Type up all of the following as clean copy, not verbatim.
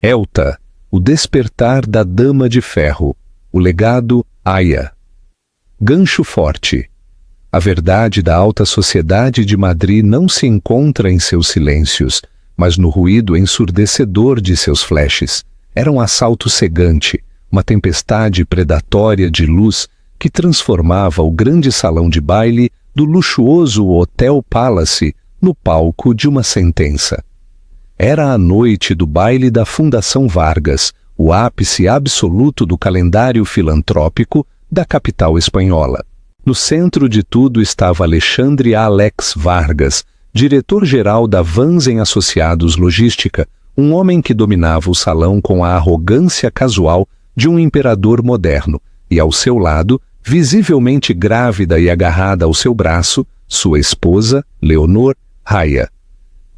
Elta, o despertar da Dama de Ferro, o legado Aya. Gancho forte. A verdade da alta sociedade de Madrid não se encontra em seus silêncios, mas no ruído ensurdecedor de seus flashes. Era um assalto cegante, uma tempestade predatória de luz que transformava o grande salão de baile do luxuoso Hotel Palace no palco de uma sentença. Era a noite do baile da Fundação Vargas, o ápice absoluto do calendário filantrópico da capital espanhola. No centro de tudo estava Alexandre Alex Vargas, diretor-geral da Vans em Associados Logística, um homem que dominava o salão com a arrogância casual de um imperador moderno, e ao seu lado, visivelmente grávida e agarrada ao seu braço, sua esposa, Leonor Aya.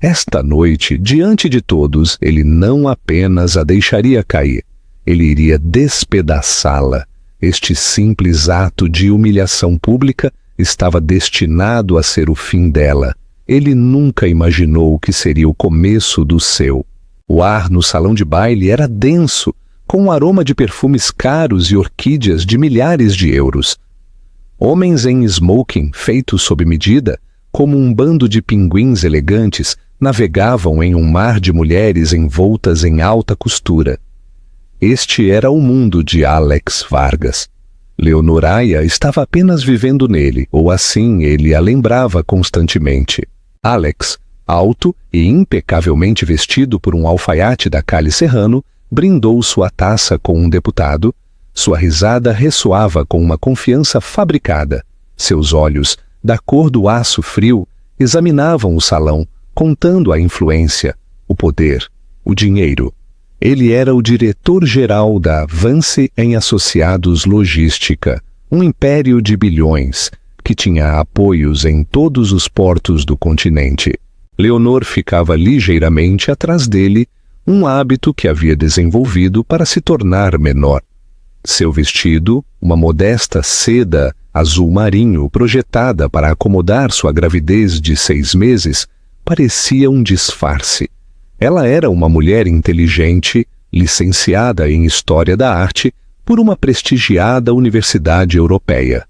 Esta noite, diante de todos, ele não apenas a deixaria cair, ele iria despedaçá-la. Este simples ato de humilhação pública estava destinado a ser o fim dela. Ele nunca imaginou que seria o começo do seu. O ar no salão de baile era denso, com um aroma de perfumes caros e orquídeas de milhares de euros. Homens em smoking feitos sob medida, como um bando de pinguins elegantes, navegavam em um mar de mulheres envoltas em alta costura. Este era o mundo de Alex Vargas. Leonor Aya estava apenas vivendo nele, ou assim ele a lembrava constantemente. Alex, alto e impecavelmente vestido por um alfaiate da Calle Serrano, brindou sua taça com um deputado. Sua risada ressoava com uma confiança fabricada. Seus olhos, da cor do aço frio, examinavam o salão, contando a influência, o poder, o dinheiro. Ele era o diretor-geral da Vance em Associados Logística, um império de bilhões, que tinha apoios em todos os portos do continente. Leonor ficava ligeiramente atrás dele, um hábito que havia desenvolvido para se tornar menor. Seu vestido, uma modesta seda azul marinho projetada para acomodar sua gravidez de 6 meses, parecia um disfarce. Ela era uma mulher inteligente, licenciada em História da Arte por uma prestigiada universidade europeia.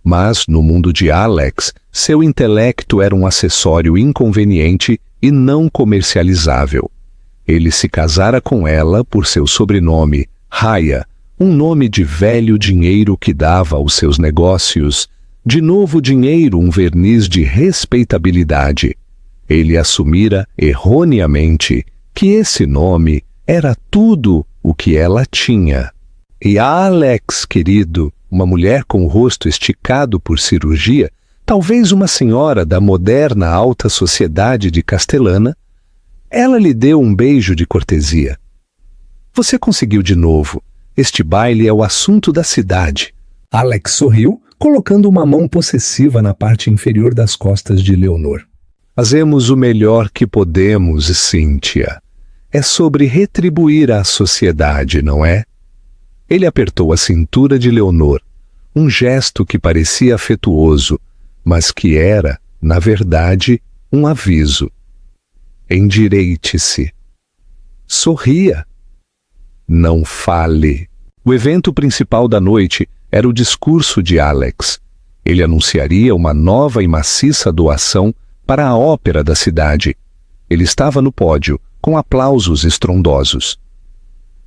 Mas, no mundo de Alex, seu intelecto era um acessório inconveniente e não comercializável. Ele se casara com ela por seu sobrenome, Aya, um nome de velho dinheiro que dava aos seus negócios, de novo dinheiro, um verniz de respeitabilidade. Ele assumira erroneamente que esse nome era tudo o que ela tinha. E Alex, querido, uma mulher com o rosto esticado por cirurgia, talvez uma senhora da moderna alta sociedade de Castelana, ela lhe deu um beijo de cortesia. Você conseguiu de novo. Este baile é o assunto da cidade. Alex sorriu, colocando uma mão possessiva na parte inferior das costas de Leonor. Fazemos o melhor que podemos, Cíntia. É sobre retribuir à sociedade, não é? Ele apertou a cintura de Leonor, um gesto que parecia afetuoso, mas que era, na verdade, um aviso. Endireite-se. Sorria. Não fale. O evento principal da noite era o discurso de Alex. Ele anunciaria uma nova e maciça doação para a ópera da cidade. Ele estava no pódio, com aplausos estrondosos.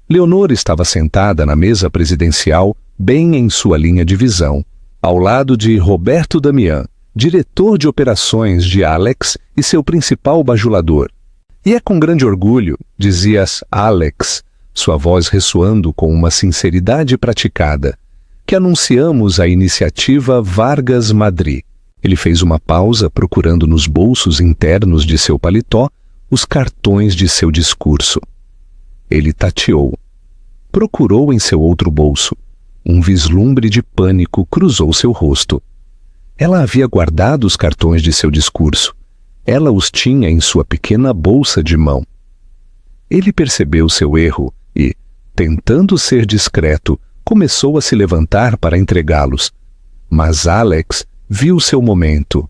Leonor estava sentada na mesa presidencial, bem em sua linha de visão, ao lado de Roberto Damián, diretor de operações de Alex e seu principal bajulador. E é com grande orgulho, dizia Alex, sua voz ressoando com uma sinceridade praticada, que anunciamos a iniciativa Vargas Madrid. Ele fez uma pausa procurando nos bolsos internos de seu paletó os cartões de seu discurso. Ele tateou. Procurou em seu outro bolso. Um vislumbre de pânico cruzou seu rosto. Ela havia guardado os cartões de seu discurso. Ela os tinha em sua pequena bolsa de mão. Ele percebeu seu erro e, tentando ser discreto, começou a se levantar para entregá-los. Mas Alex viu seu momento.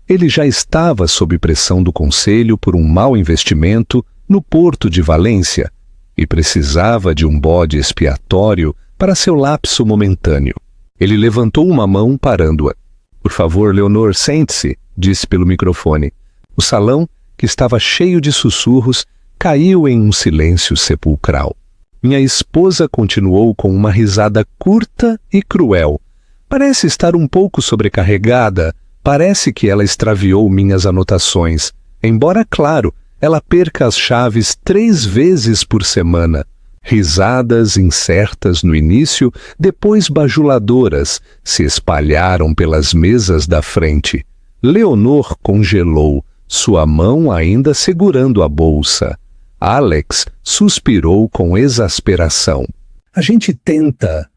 Ele já estava sob pressão do conselho por um mau investimento no porto de Valência, e precisava de um bode expiatório para seu lapso momentâneo. Ele levantou uma mão, parando-a. "Por favor, Leonor, sente-se", disse pelo microfone. O salão, que estava cheio de sussurros, caiu em um silêncio sepulcral. Minha esposa continuou com uma risada curta e cruel. "Parece estar um pouco sobrecarregada. Parece que ela extraviou minhas anotações. Embora, claro, ela perca as chaves 3 vezes por semana." Risadas incertas no início, depois bajuladoras, se espalharam pelas mesas da frente. Leonor congelou, sua mão ainda segurando a bolsa. Alex suspirou com exasperação. "A gente tenta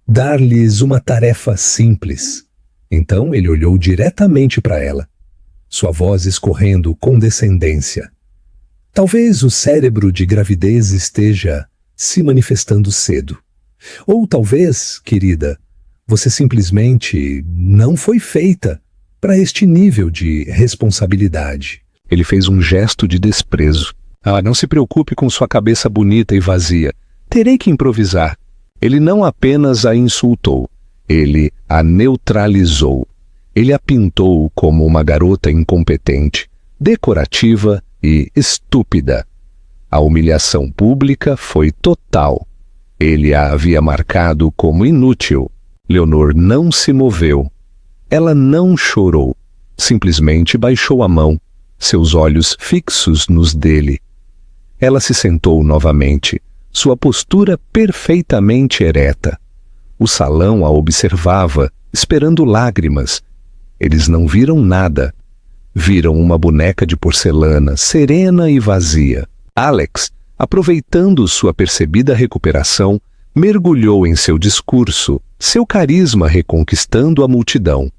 dar-lhes uma tarefa simples." Então ele olhou diretamente para ela, sua voz escorrendo condescendência. "Talvez o cérebro de gravidez esteja se manifestando cedo. Ou talvez, querida, você simplesmente não foi feita para este nível de responsabilidade." Ele fez um gesto de desprezo. "Ah, não se preocupe com sua cabeça bonita e vazia. Terei que improvisar." Ele não apenas a insultou, ele a neutralizou. Ele a pintou como uma garota incompetente, decorativa e estúpida. A humilhação pública foi total. Ele a havia marcado como inútil. Leonor não se moveu. Ela não chorou. Simplesmente baixou a mão, seus olhos fixos nos dele. Ela se sentou novamente, sua postura perfeitamente ereta. O salão a observava, esperando lágrimas. Eles não viram nada. Viram uma boneca de porcelana, serena e vazia. Alex, aproveitando sua percebida recuperação, mergulhou em seu discurso, seu carisma reconquistando a multidão.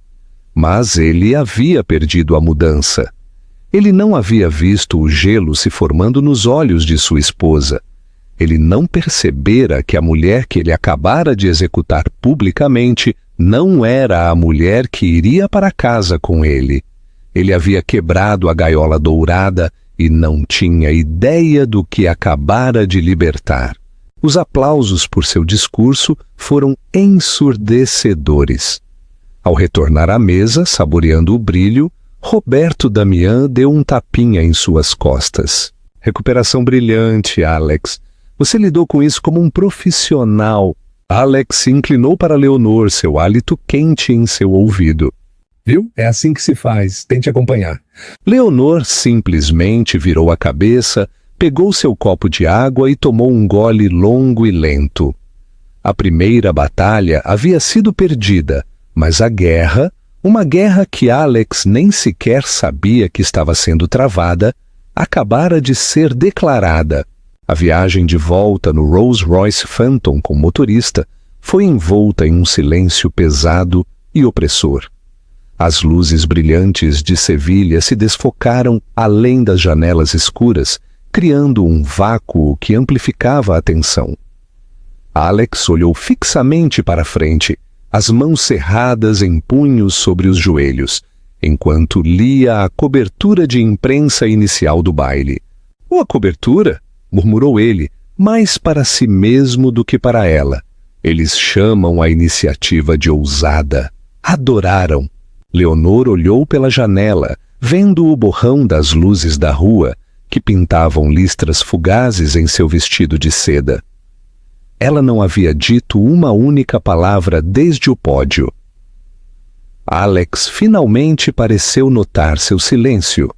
Mas ele havia perdido a mudança. Ele não havia visto o gelo se formando nos olhos de sua esposa. Ele não percebera que a mulher que ele acabara de executar publicamente não era a mulher que iria para casa com ele. Ele havia quebrado a gaiola dourada e não tinha ideia do que acabara de libertar. Os aplausos por seu discurso foram ensurdecedores. Ao retornar à mesa, saboreando o brilho, Roberto Damião deu um tapinha em suas costas. "Recuperação brilhante, Alex. Você lidou com isso como um profissional." Alex se inclinou para Leonor, seu hálito quente em seu ouvido. "Viu? É assim que se faz. Tente acompanhar." Leonor simplesmente virou a cabeça, pegou seu copo de água e tomou um gole longo e lento. A primeira batalha havia sido perdida, mas a guerra, uma guerra que Alex nem sequer sabia que estava sendo travada, acabara de ser declarada. A viagem de volta no Rolls-Royce Phantom com motorista foi envolta em um silêncio pesado e opressor. As luzes brilhantes de Sevilha se desfocaram além das janelas escuras, criando um vácuo que amplificava a tensão. Alex olhou fixamente para a frente, as mãos cerradas em punhos sobre os joelhos, enquanto lia a cobertura de imprensa inicial do baile. "Uma cobertura?" murmurou ele, mais para si mesmo do que para ela. "Eles chamam a iniciativa de ousada." Adoraram. Leonor olhou pela janela, vendo o borrão das luzes da rua, que pintavam listras fugazes em seu vestido de seda. Ela não havia dito uma única palavra desde o pódio. Alex finalmente pareceu notar seu silêncio.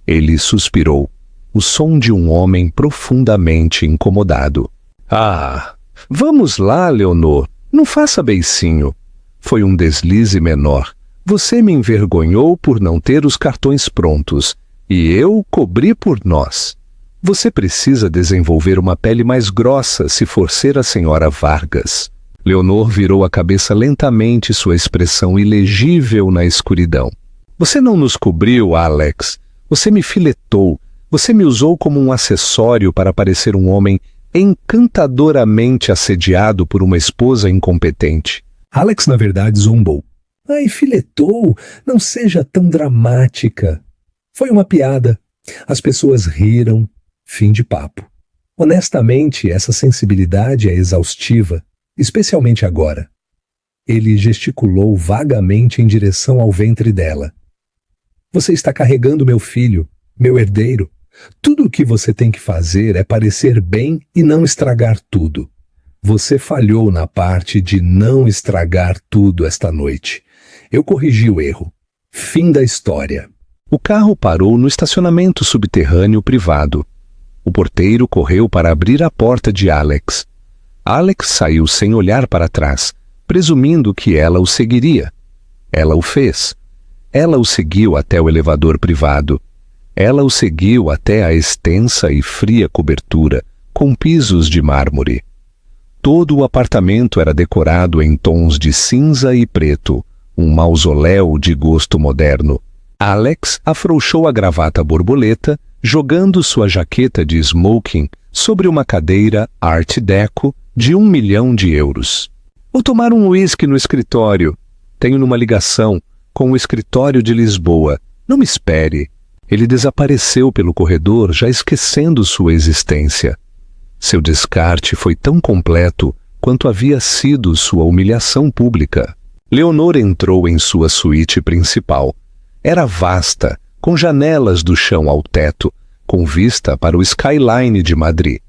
Ele suspirou, o som de um homem profundamente incomodado. "Ah, vamos lá, Leonor, não faça beicinho. Foi um deslize menor. Você me envergonhou por não ter os cartões prontos, e eu cobri por nós. Você precisa desenvolver uma pele mais grossa se for ser a senhora Vargas." Leonor virou a cabeça lentamente, sua expressão ilegível na escuridão. "Você não nos cobriu, Alex. Você me filetou. Você me usou como um acessório para parecer um homem encantadoramente assediado por uma esposa incompetente." Alex, na verdade, zombou. "Ai, filetou, não seja tão dramática. Foi uma piada. As pessoas riram. Fim de papo. Honestamente, essa sensibilidade é exaustiva, especialmente agora. Ele gesticulou vagamente em direção ao ventre dela. Você está carregando meu filho, meu herdeiro. Tudo o que você tem que fazer é parecer bem e não estragar tudo. Você falhou na parte de não estragar tudo esta noite. Eu corrigi o erro. Fim da história. O carro parou no estacionamento subterrâneo privado. O porteiro correu para abrir a porta de Alex. Alex saiu sem olhar para trás, presumindo que ela o seguiria. Ela o fez. Ela o seguiu até o elevador privado. Ela o seguiu até a extensa e fria cobertura, com pisos de mármore. Todo o apartamento era decorado em tons de cinza e preto, um mausoléu de gosto moderno. Alex afrouxou a gravata borboleta, jogando sua jaqueta de smoking sobre uma cadeira Art Deco de €1 milhão. Vou tomar um uísque no escritório. Tenho uma ligação com o escritório de Lisboa. Não me espere. Ele desapareceu pelo corredor, já esquecendo sua existência. Seu descarte foi tão completo quanto havia sido sua humilhação pública. Leonor entrou em sua suíte principal. Era vasta, com janelas do chão ao teto, com vista para o skyline de Madrid.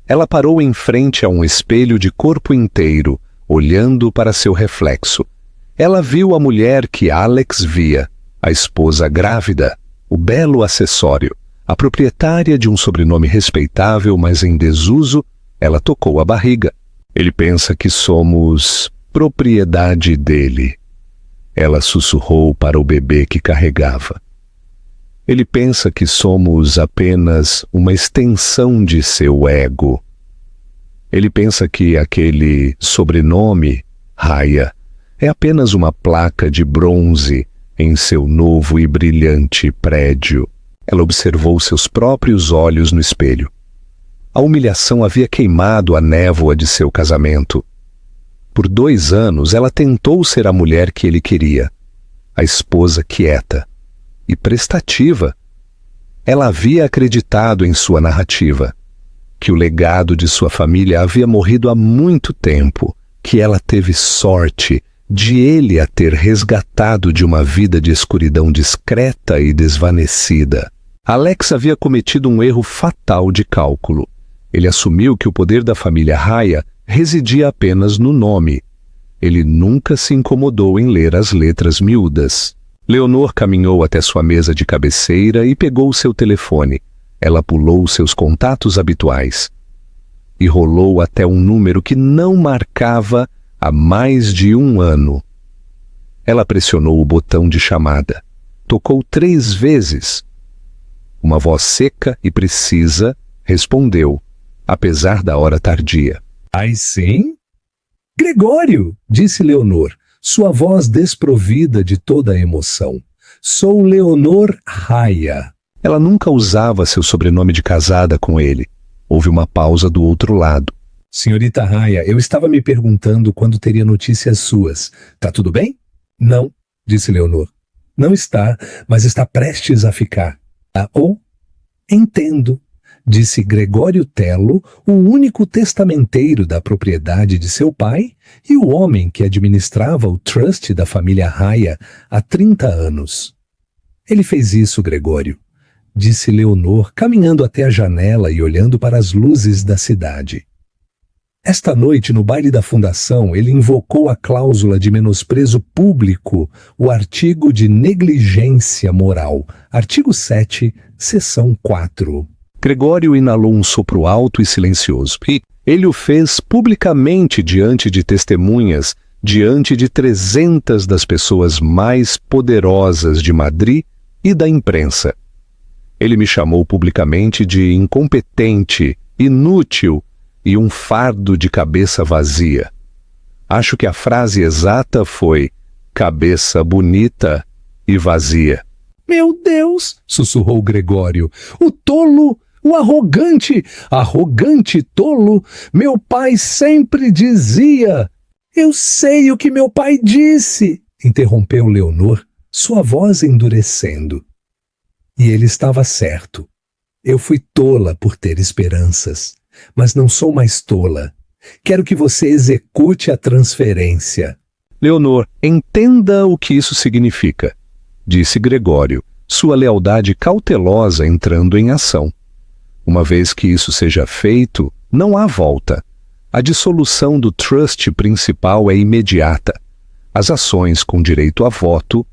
Ela parou em frente a um espelho de corpo inteiro, olhando para seu reflexo. Ela viu a mulher que Alex via, a esposa grávida, o belo acessório, a proprietária de um sobrenome respeitável, mas em desuso. Ela tocou a barriga. Ele pensa que somos propriedade dele. Ela sussurrou para o bebê que carregava. Ele pensa que somos apenas uma extensão de seu ego. Ele pensa que aquele sobrenome, Raya, é apenas uma placa de bronze em seu novo e brilhante prédio. Ela observou seus próprios olhos no espelho. A humilhação havia queimado a névoa de seu casamento. Por 2 anos, ela tentou ser a mulher que ele queria, a esposa quieta e prestativa. Ela havia acreditado em sua narrativa, que o legado de sua família havia morrido há muito tempo, que ela teve sorte de ele a ter resgatado de uma vida de escuridão discreta e desvanecida. Alex havia cometido um erro fatal de cálculo. Ele assumiu que o poder da família Raya residia apenas no nome. Ele nunca se incomodou em ler as letras miúdas. Leonor caminhou até sua mesa de cabeceira e pegou seu telefone. Ela pulou seus contatos habituais e rolou até um número que não marcava há mais de 1 ano. Ela pressionou o botão de chamada. Tocou 3 vezes. Uma voz seca e precisa respondeu, apesar da hora tardia. Ai, sim? Gregório, disse Leonor, sua voz desprovida de toda a emoção. Sou Leonor Raya. Ela nunca usava seu sobrenome de casada com ele. Houve uma pausa do outro lado. Senhorita Raya, eu estava me perguntando quando teria notícias suas. Tá tudo bem? Não, disse Leonor. Não está, mas está prestes a ficar. Entendo, disse Gregório Tello, o único testamenteiro da propriedade de seu pai e o homem que administrava o trust da família Raya há 30 anos. Ele fez isso, Gregório, disse Leonor, caminhando até a janela e olhando para as luzes da cidade. Esta noite, no baile da fundação, ele invocou a cláusula de menosprezo público, o artigo de negligência moral, artigo 7, seção 4. Gregório inalou um sopro alto e silencioso. E ele o fez publicamente diante de testemunhas, diante de 300 das pessoas mais poderosas de Madrid e da imprensa. Ele me chamou publicamente de incompetente, inútil e um fardo de cabeça vazia. Acho que a frase exata foi cabeça bonita e vazia. Meu Deus, sussurrou Gregório, o tolo, o arrogante tolo, meu pai sempre dizia. Eu sei o que meu pai disse, interrompeu Leonor, sua voz endurecendo. E ele estava certo. Eu fui tola por ter esperanças, mas não sou mais tola. Quero que você execute a transferência. Leonor, entenda o que isso significa, disse Gregório, sua lealdade cautelosa entrando em ação. Uma vez que isso seja feito, não há volta. A dissolução do trust principal é imediata. As ações com direito a voto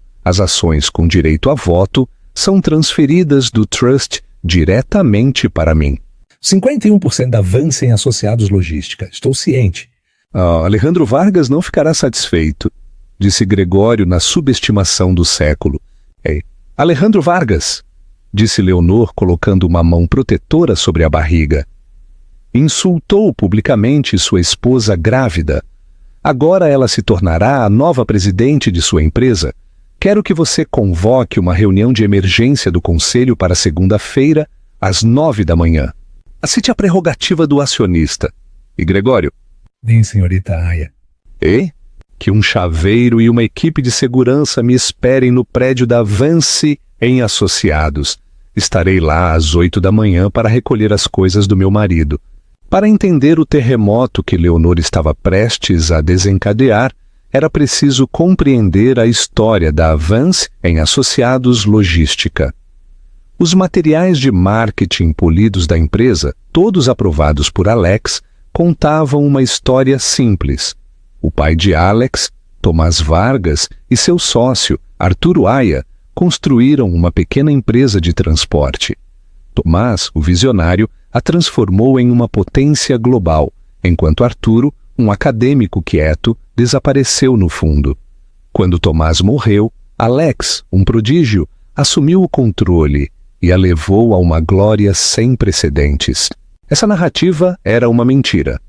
são transferidas do trust diretamente para mim. 51% da Vansem Associados Logística. Estou ciente. Alejandro Vargas não ficará satisfeito, disse Gregório na subestimação do século. Alejandro Vargas, disse Leonor colocando uma mão protetora sobre a barriga. Insultou publicamente sua esposa grávida. Agora ela se tornará a nova presidente de sua empresa. Quero que você convoque uma reunião de emergência do conselho para segunda-feira, às 9 da manhã. Aceite a prerrogativa do acionista. E Gregório? Bem, senhorita Aya. Que um chaveiro e uma equipe de segurança me esperem no prédio da Vance em Associados. Estarei lá às 8 da manhã para recolher as coisas do meu marido. Para entender o terremoto que Leonor estava prestes a desencadear, era preciso compreender a história da Vance em Associados Logística. Os materiais de marketing polidos da empresa, todos aprovados por Alex, contavam uma história simples. O pai de Alex, Tomás Vargas, e seu sócio, Arturo Aya, construíram uma pequena empresa de transporte. Tomás, o visionário, a transformou em uma potência global, enquanto Arturo, um acadêmico quieto, desapareceu no fundo. Quando Tomás morreu, Alex, um prodígio, assumiu o controle e a levou a uma glória sem precedentes. Essa narrativa era uma mentira.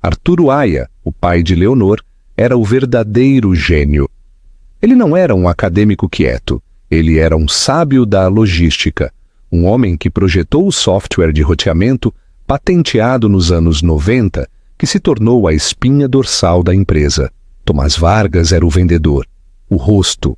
Arturo Aya, o pai de Leonor, era o verdadeiro gênio. Ele não era um acadêmico quieto, ele era um sábio da logística, um homem que projetou o software de roteamento patenteado nos anos 90, que se tornou a espinha dorsal da empresa. Tomás Vargas era o vendedor, o rosto,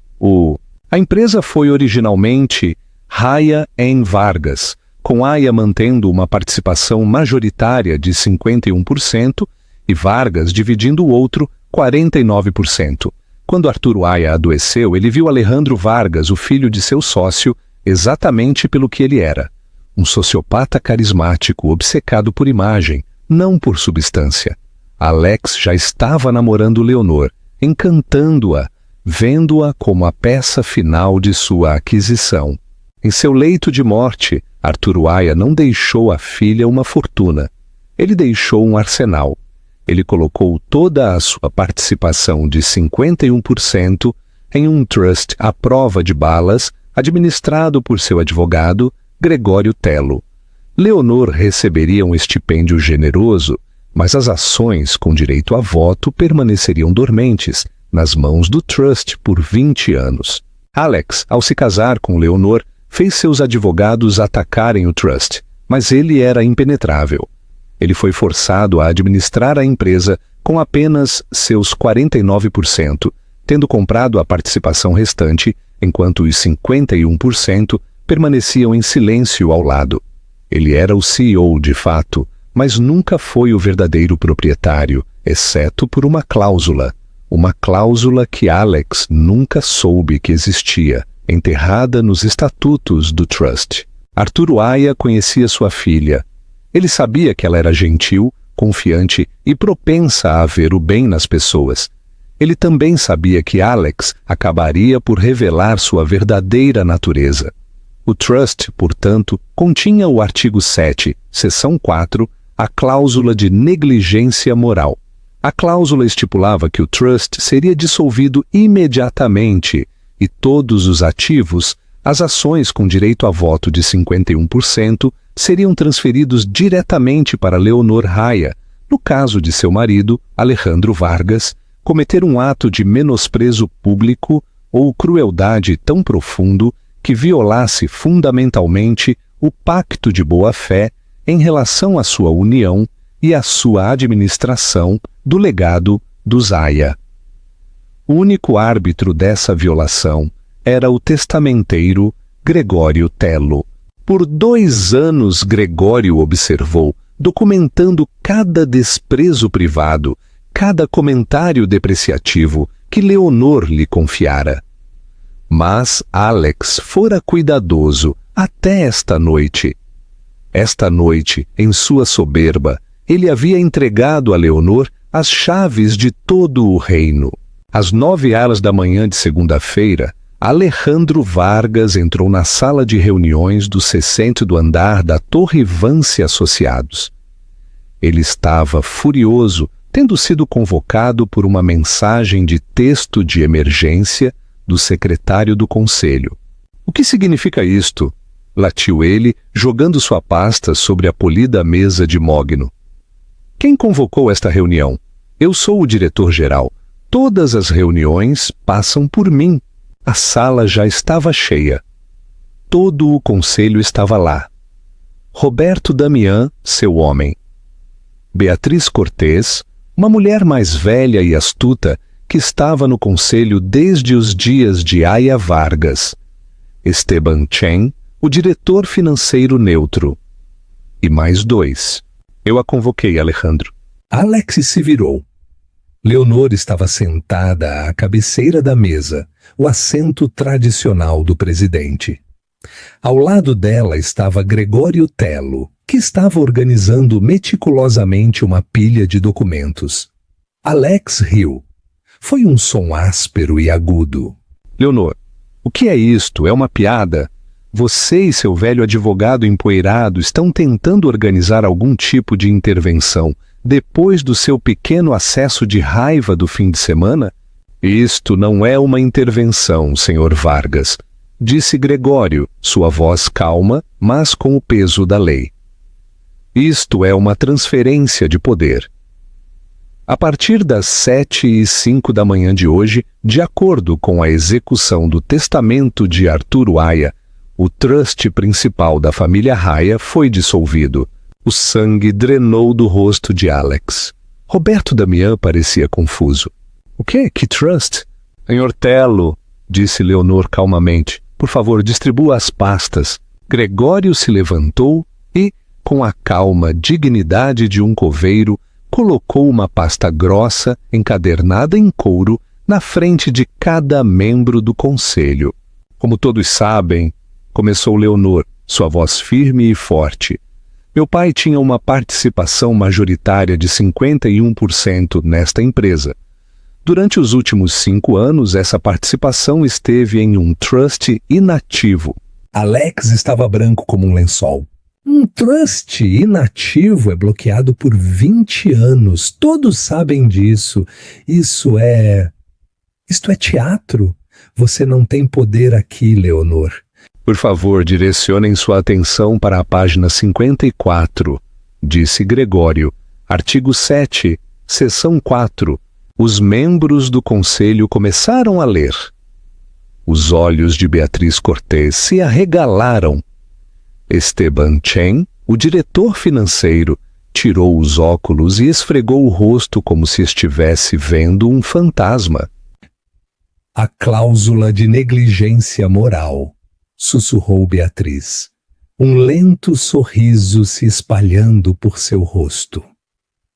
A empresa foi originalmente Aya & Vargas, com Aya mantendo uma participação majoritária de 51% e Vargas dividindo o outro 49%. Quando Arturo Aya adoeceu, ele viu Alejandro Vargas, o filho de seu sócio, exatamente pelo que ele era, um sociopata carismático obcecado por imagem, não por substância. Alex já estava namorando Leonor, encantando-a, vendo-a como a peça final de sua aquisição. Em seu leito de morte, Arturo Aya não deixou à filha uma fortuna. Ele deixou um arsenal. Ele colocou toda a sua participação de 51% em um trust à prova de balas, administrado por seu advogado, Gregório Tello. Leonor receberia um estipêndio generoso, mas as ações com direito a voto permaneceriam dormentes, nas mãos do trust por 20 anos. Alex, ao se casar com Leonor, fez seus advogados atacarem o trust, mas ele era impenetrável. Ele foi forçado a administrar a empresa com apenas seus 49%, tendo comprado a participação restante, enquanto os 51% permaneciam em silêncio ao lado. Ele era o CEO de fato, mas nunca foi o verdadeiro proprietário, exceto por uma cláusula que Alex nunca soube que existia, enterrada nos estatutos do trust. Arturo Aya conhecia sua filha. Ele sabia que ela era gentil, confiante e propensa a ver o bem nas pessoas. Ele também sabia que Alex acabaria por revelar sua verdadeira natureza. O trust, portanto, continha o artigo 7, seção 4, a cláusula de negligência moral. A cláusula estipulava que o trust seria dissolvido imediatamente e todos os ativos, as ações com direito a voto de 51%, seriam transferidos diretamente para Leonor Aya, no caso de seu marido, Alejandro Vargas, cometer um ato de menosprezo público ou crueldade tão profundo que violasse fundamentalmente o pacto de boa-fé em relação à sua união e à sua administração do legado dos Aya. O único árbitro dessa violação era o testamenteiro Gregório Tello. Por 2 anos Gregório observou, documentando cada desprezo privado, cada comentário depreciativo que Leonor lhe confiara. Mas Alex fora cuidadoso até esta noite. Esta noite, em sua soberba, ele havia entregado a Leonor as chaves de todo o reino. Às 9h da manhã de segunda-feira, Alejandro Vargas entrou na sala de reuniões do 60º andar da Torre Vance Associados. Ele estava furioso, tendo sido convocado por uma mensagem de texto de emergência do secretário do conselho. "O que significa isto?" latiu ele, jogando sua pasta sobre a polida mesa de mogno. "Quem convocou esta reunião? Eu sou o diretor-geral. Todas as reuniões passam por mim." A sala já estava cheia. Todo o conselho estava lá. Roberto Damião, seu homem. Beatriz Cortês, uma mulher mais velha e astuta que estava no conselho desde os dias de Aya Vargas. Esteban Chen, o diretor financeiro neutro. E mais 2. Eu a convoquei, Alejandro. Alex se virou. Leonor estava sentada à cabeceira da mesa, o assento tradicional do presidente. Ao lado dela estava Gregório Tello, que estava organizando meticulosamente uma pilha de documentos. Alex riu. Foi um som áspero e agudo. Leonor, o que é isto? É uma piada? Você e seu velho advogado empoeirado estão tentando organizar algum tipo de intervenção depois do seu pequeno acesso de raiva do fim de semana? Isto não é uma intervenção, Sr. Vargas, disse Gregório, sua voz calma, mas com o peso da lei. Isto é uma transferência de poder. A partir das 7h05 da manhã de hoje, de acordo com a execução do testamento de Arturo Aya, o trust principal da família Aya foi dissolvido. O sangue drenou do rosto de Alex. Roberto Damião parecia confuso. O quê? Que trust? Senhor Tello, disse Leonor calmamente, por favor, distribua as pastas. Gregório se levantou e, com a calma dignidade de um coveiro, colocou uma pasta grossa, encadernada em couro, na frente de cada membro do conselho. Como todos sabem, começou Leonor, sua voz firme e forte. Meu pai tinha uma participação majoritária de 51% nesta empresa. Durante os últimos 5 anos, essa participação esteve em um trust inativo. Alex estava branco como um lençol. Um trust inativo é bloqueado por 20 anos. Todos sabem disso. Isto é teatro. Você não tem poder aqui, Leonor. Por favor, direcionem sua atenção para a página 54, disse Gregório. Artigo 7, seção 4. Os membros do conselho começaram a ler. Os olhos de Beatriz Cortês se arregalaram. Esteban Chen, o diretor financeiro, tirou os óculos e esfregou o rosto como se estivesse vendo um fantasma. A cláusula de negligência moral, sussurrou Beatriz, um lento sorriso se espalhando por seu rosto.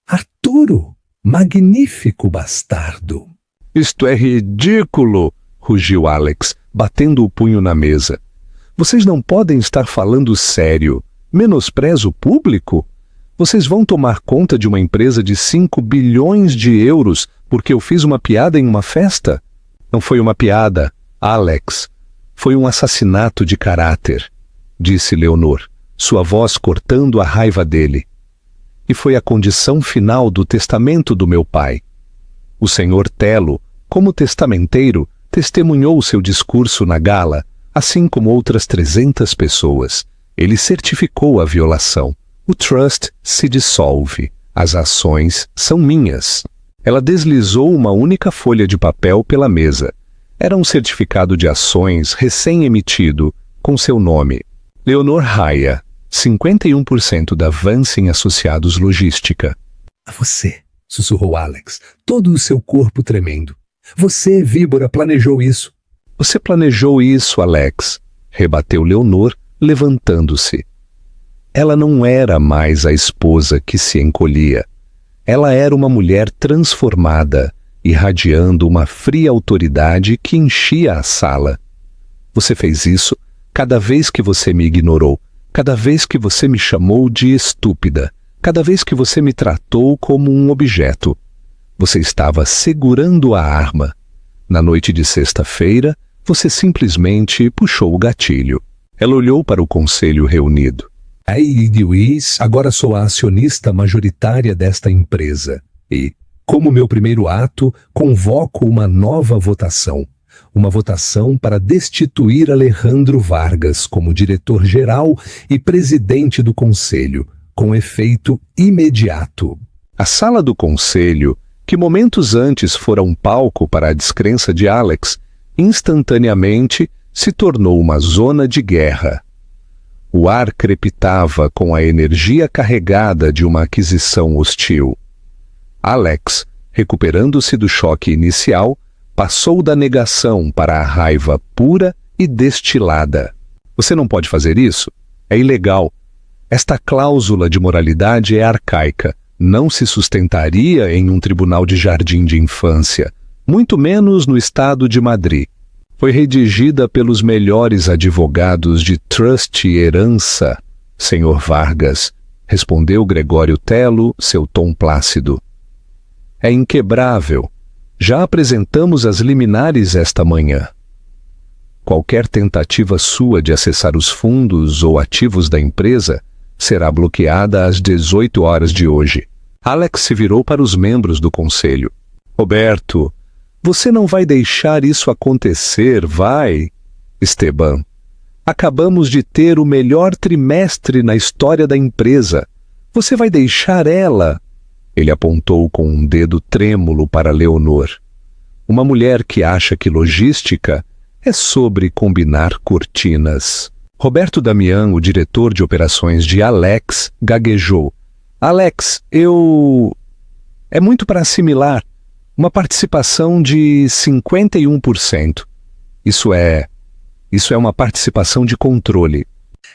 Arturo, magnífico bastardo. Isto é ridículo, rugiu Alex, batendo o punho na mesa. Vocês não podem estar falando sério. Menosprezo público? Vocês vão tomar conta de uma empresa de 5 bilhões de euros porque eu fiz uma piada em uma festa? Não foi uma piada, Alex. Foi um assassinato de caráter, disse Leonor, sua voz cortando a raiva dele. E foi a condição final do testamento do meu pai. O senhor Tello, como testamenteiro, testemunhou seu discurso na gala, assim como outras 300 pessoas. Ele certificou a violação. O trust se dissolve. As ações são minhas. Ela deslizou uma única folha de papel pela mesa. Era um certificado de ações recém-emitido, com seu nome. Leonor Aya, 51% da Vance Associados Logística. A você, sussurrou Alex, todo o seu corpo tremendo. Você, víbora, planejou isso. Você planejou isso, Alex, rebateu Leonor, levantando-se. Ela não era mais a esposa que se encolhia. Ela era uma mulher transformada, irradiando uma fria autoridade que enchia a sala. Você fez isso cada vez que você me ignorou, cada vez que você me chamou de estúpida, cada vez que você me tratou como um objeto. Você estava segurando a arma. Na noite de sexta-feira, você simplesmente puxou o gatilho. Ela olhou para o conselho reunido. Aí, Luiz, agora sou a acionista majoritária desta empresa. E, como meu primeiro ato, convoco uma nova votação. Uma votação para destituir Alejandro Vargas como diretor-geral e presidente do conselho, com efeito imediato. A sala do conselho, que momentos antes fora um palco para a descrença de Alex, instantaneamente se tornou uma zona de guerra. O ar crepitava com a energia carregada de uma aquisição hostil. Alex, recuperando-se do choque inicial, passou da negação para a raiva pura e destilada. Você não pode fazer isso? É ilegal. Esta cláusula de moralidade é arcaica. Não se sustentaria em um tribunal de jardim de infância, muito menos no estado de Madrid. Foi redigida pelos melhores advogados de trust e herança, Sr. Vargas, respondeu Gregório Tello, seu tom plácido. É inquebrável. Já apresentamos as liminares esta manhã. Qualquer tentativa sua de acessar os fundos ou ativos da empresa será bloqueada às 18 horas de hoje. Alex se virou para os membros do conselho. Roberto, você não vai deixar isso acontecer, vai? Esteban, acabamos de ter o melhor trimestre na história da empresa. Você vai deixar ela? Ele apontou com um dedo trêmulo para Leonor. Uma mulher que acha que logística é sobre combinar cortinas. Roberto Damião, o diretor de operações de Alex, gaguejou. Alex, é muito para assimilar. Uma participação de 51%. Isso é uma participação de controle.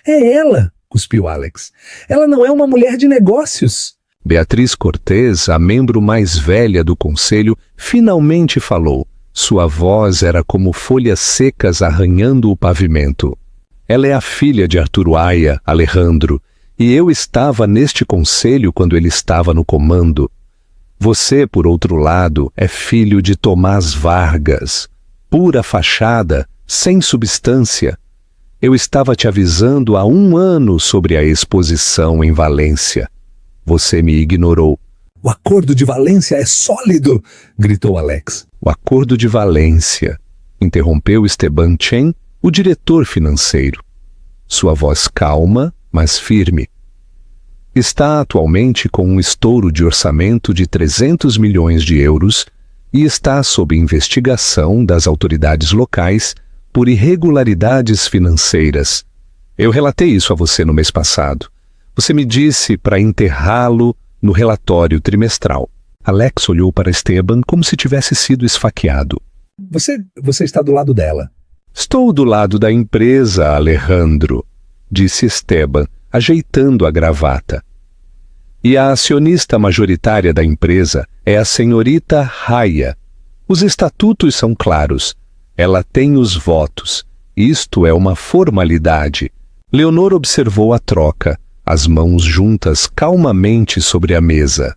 É ela, cuspiu Alex. Ela não é uma mulher de negócios. Beatriz Cortez, a membro mais velha do conselho, finalmente falou. Sua voz era como folhas secas arranhando o pavimento. Ela é a filha de Arturo Aya, Alejandro, e eu estava neste conselho quando ele estava no comando. Você, por outro lado, é filho de Tomás Vargas, pura fachada, sem substância. Eu estava te avisando há 1 ano sobre a exposição em Valência. Você me ignorou. O acordo de Valência é sólido, gritou Alex. O acordo de Valência, interrompeu Esteban Chen, o diretor financeiro. Sua voz calma, mas firme. Está atualmente com um estouro de orçamento de 300 milhões de euros e está sob investigação das autoridades locais por irregularidades financeiras. Eu relatei isso a você no mês passado. Você me disse para enterrá-lo no relatório trimestral. Alex olhou para Esteban como se tivesse sido esfaqueado. Você está do lado dela. Estou do lado da empresa, Alejandro, disse Esteban, ajeitando a gravata. E a acionista majoritária da empresa é a senhorita Raya. Os estatutos são claros. Ela tem os votos. Isto é uma formalidade. Leonor observou a troca, as mãos juntas calmamente sobre a mesa.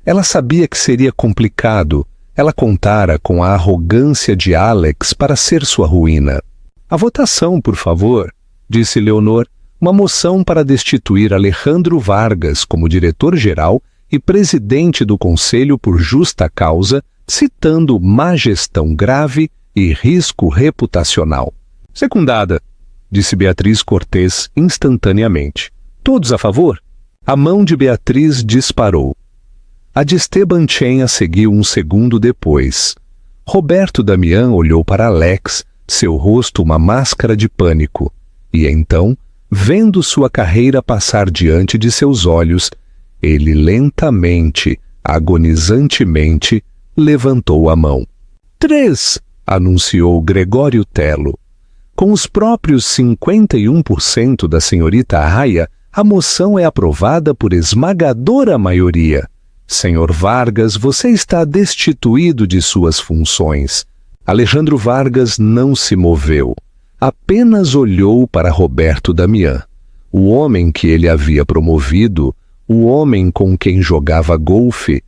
Ela sabia que seria complicado. Ela contara com a arrogância de Alex para ser sua ruína. A votação, por favor, disse Leonor. Uma moção para destituir Alejandro Vargas como diretor-geral e presidente do conselho por justa causa, citando má gestão grave e risco reputacional. Secundada, disse Beatriz Cortez instantaneamente. Todos a favor? A mão de Beatriz disparou. A de Esteban Chen a seguiu 1 segundo depois. Roberto Damião olhou para Alex, seu rosto uma máscara de pânico, e então, vendo sua carreira passar diante de seus olhos, ele lentamente, agonizantemente, levantou a mão. 3, anunciou Gregório Tello. Com os próprios 51% da senhorita Aya, a moção é aprovada por esmagadora maioria. Senhor Vargas, você está destituído de suas funções. Alejandro Vargas não se moveu. Apenas olhou para Roberto Damião, o homem que ele havia promovido, o homem com quem jogava golfe,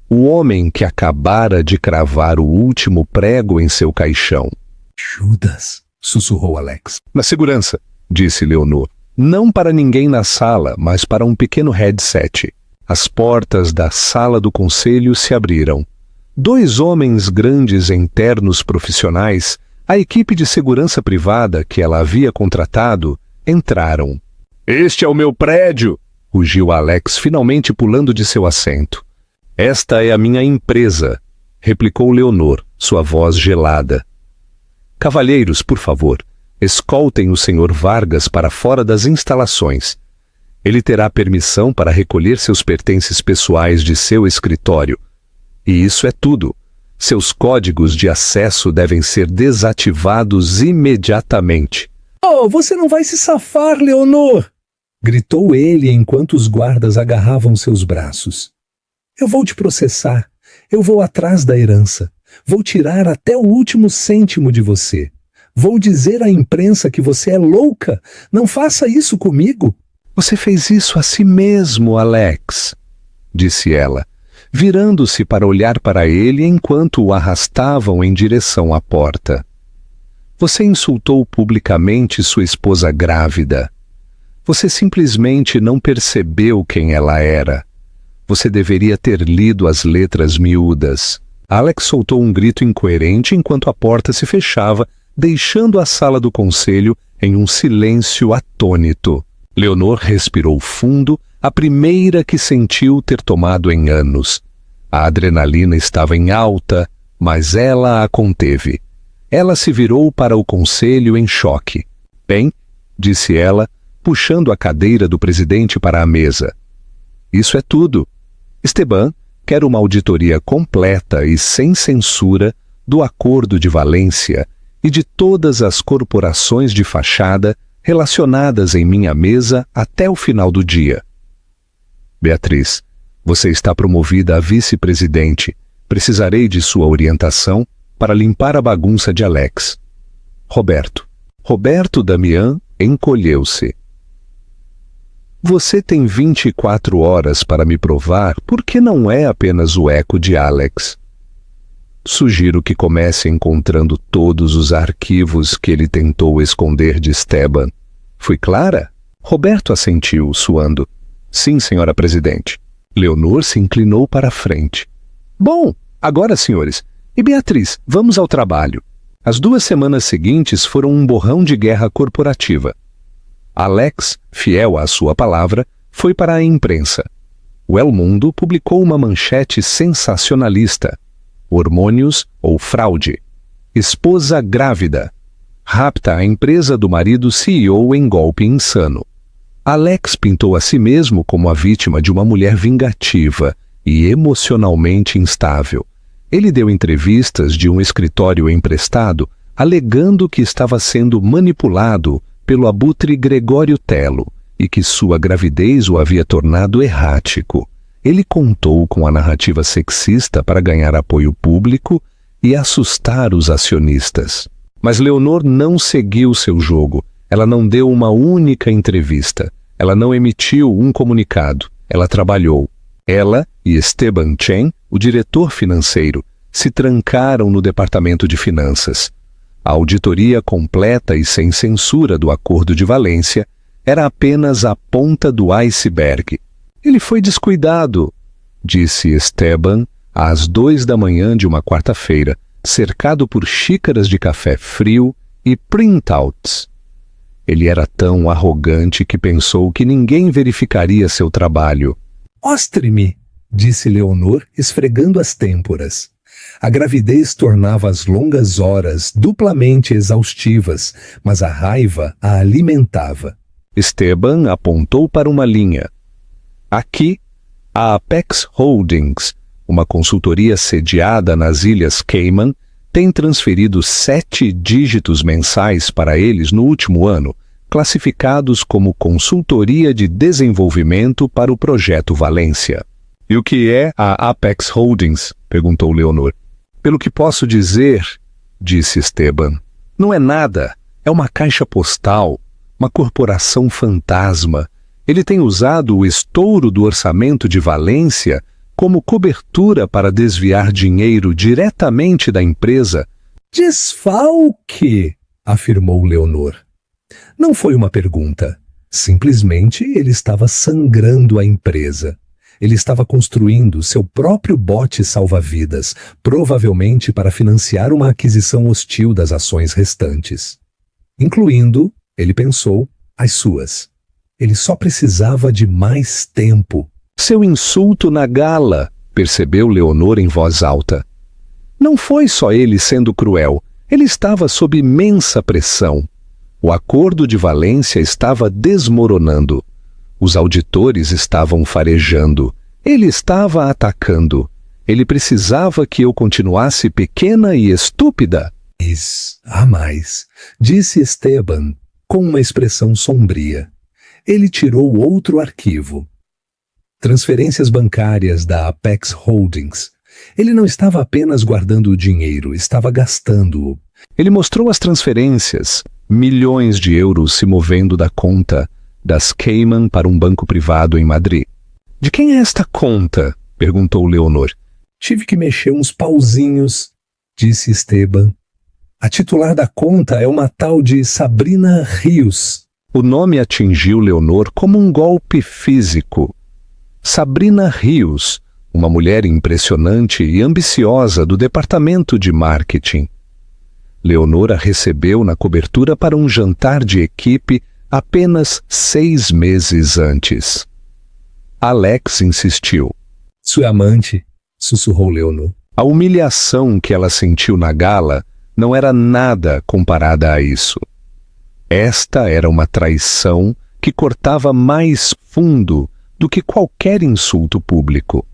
o homem que acabara de cravar o último prego em seu caixão. Judas, sussurrou Alex. Na segurança, disse Leonor. Não para ninguém na sala, mas para um pequeno headset. As portas da sala do conselho se abriram. 2 homens grandes em ternos profissionais, a equipe de segurança privada que ela havia contratado, entraram. Este é o meu prédio, rugiu Alex, finalmente pulando de seu assento. Esta é a minha empresa, replicou Leonor, sua voz gelada. Cavalheiros, por favor, escoltem o Sr. Vargas para fora das instalações. Ele terá permissão para recolher seus pertences pessoais de seu escritório. E isso é tudo. Seus códigos de acesso devem ser desativados imediatamente. Oh, você não vai se safar, Leonor! Gritou ele enquanto os guardas agarravam seus braços. Eu vou te processar. Eu vou atrás da herança. Vou tirar até o último cêntimo de você. Vou dizer à imprensa que você é louca. Não faça isso comigo. Você fez isso a si mesmo, Alex, disse ela, virando-se para olhar para ele enquanto o arrastavam em direção à porta. Você insultou publicamente sua esposa grávida. Você simplesmente não percebeu quem ela era. Você deveria ter lido as letras miúdas. Alex soltou um grito incoerente enquanto a porta se fechava, deixando a sala do conselho em um silêncio atônito. Leonor respirou fundo, a primeira que sentiu ter tomado em anos. A adrenalina estava em alta, mas ela a conteve. Ela se virou para o conselho em choque. Bem, disse ela, puxando a cadeira do presidente para a mesa. Isso é tudo. Esteban quer uma auditoria completa e sem censura do Acordo de Valência e de todas as corporações de fachada relacionadas em minha mesa até o final do dia. Beatriz, você está promovida a vice-presidente. Precisarei de sua orientação para limpar a bagunça de Alex. Roberto Damião encolheu-se. Você tem 24 horas para me provar porque não é apenas o eco de Alex. Sugiro que comece encontrando todos os arquivos que ele tentou esconder de Esteban. Fui clara? Roberto assentiu, suando. Sim, senhora presidente. Leonor se inclinou para a frente. Bom, agora, senhores. E Beatriz, vamos ao trabalho. As 2 semanas seguintes foram um borrão de guerra corporativa. Alex, fiel à sua palavra, foi para a imprensa. O El Mundo publicou uma manchete sensacionalista. Hormônios ou fraude. Esposa grávida. Rapta a empresa do marido CEO em golpe insano. Alex pintou a si mesmo como a vítima de uma mulher vingativa e emocionalmente instável. Ele deu entrevistas de um escritório emprestado, alegando que estava sendo manipulado pelo abutre Gregório Tello e que sua gravidez o havia tornado errático. Ele contou com a narrativa sexista para ganhar apoio público e assustar os acionistas. Mas Leonor não seguiu seu jogo. Ela não deu uma única entrevista. Ela não emitiu um comunicado. Ela trabalhou. Ela e Esteban Chen, o diretor financeiro, se trancaram no departamento de finanças. A auditoria completa e sem censura do Acordo de Valência era apenas a ponta do iceberg. Ele foi descuidado, disse Esteban às 2 da manhã de uma quarta-feira, cercado por xícaras de café frio e printouts. Ele era tão arrogante que pensou que ninguém verificaria seu trabalho. Mostre-me, disse Leonor, esfregando as têmporas. A gravidez tornava as longas horas duplamente exaustivas, mas a raiva a alimentava. Esteban apontou para uma linha. Aqui, a Apex Holdings, uma consultoria sediada nas Ilhas Cayman, tem transferido 7 dígitos mensais para eles no último ano, classificados como consultoria de desenvolvimento para o projeto Valência. E o que é a Apex Holdings? Perguntou Leonor. Pelo que posso dizer, disse Esteban, não é nada, é uma caixa postal, uma corporação fantasma. Ele tem usado o estouro do orçamento de Valência como cobertura para desviar dinheiro diretamente da empresa. Desfalque, afirmou Leonor. Não foi uma pergunta. Simplesmente ele estava sangrando a empresa. Ele estava construindo seu próprio bote salva-vidas, provavelmente para financiar uma aquisição hostil das ações restantes. Incluindo, ele pensou, as suas. Ele só precisava de mais tempo. Seu insulto na gala, percebeu Leonor em voz alta. Não foi só ele sendo cruel, ele estava sob imensa pressão. O acordo de Valência estava desmoronando. Os auditores estavam farejando. Ele estava atacando. Ele precisava que eu continuasse pequena e estúpida. Há mais, disse Esteban, com uma expressão sombria. Ele tirou outro arquivo. Transferências bancárias da Apex Holdings. Ele não estava apenas guardando o dinheiro, estava gastando-o. Ele mostrou as transferências, milhões de euros se movendo da conta das Cayman para um banco privado em Madrid. De quem é esta conta? Perguntou Leonor. Tive que mexer uns pauzinhos, disse Esteban. A titular da conta é uma tal de Sabrina Rios. O nome atingiu Leonor como um golpe físico. Sabrina Rios, uma mulher impressionante e ambiciosa do departamento de marketing. Leonor a recebeu na cobertura para um jantar de equipe apenas 6 meses antes. Alex insistiu. Sua amante, sussurrou Leonor. A humilhação que ela sentiu na gala não era nada comparada a isso. Esta era uma traição que cortava mais fundo do que qualquer insulto público.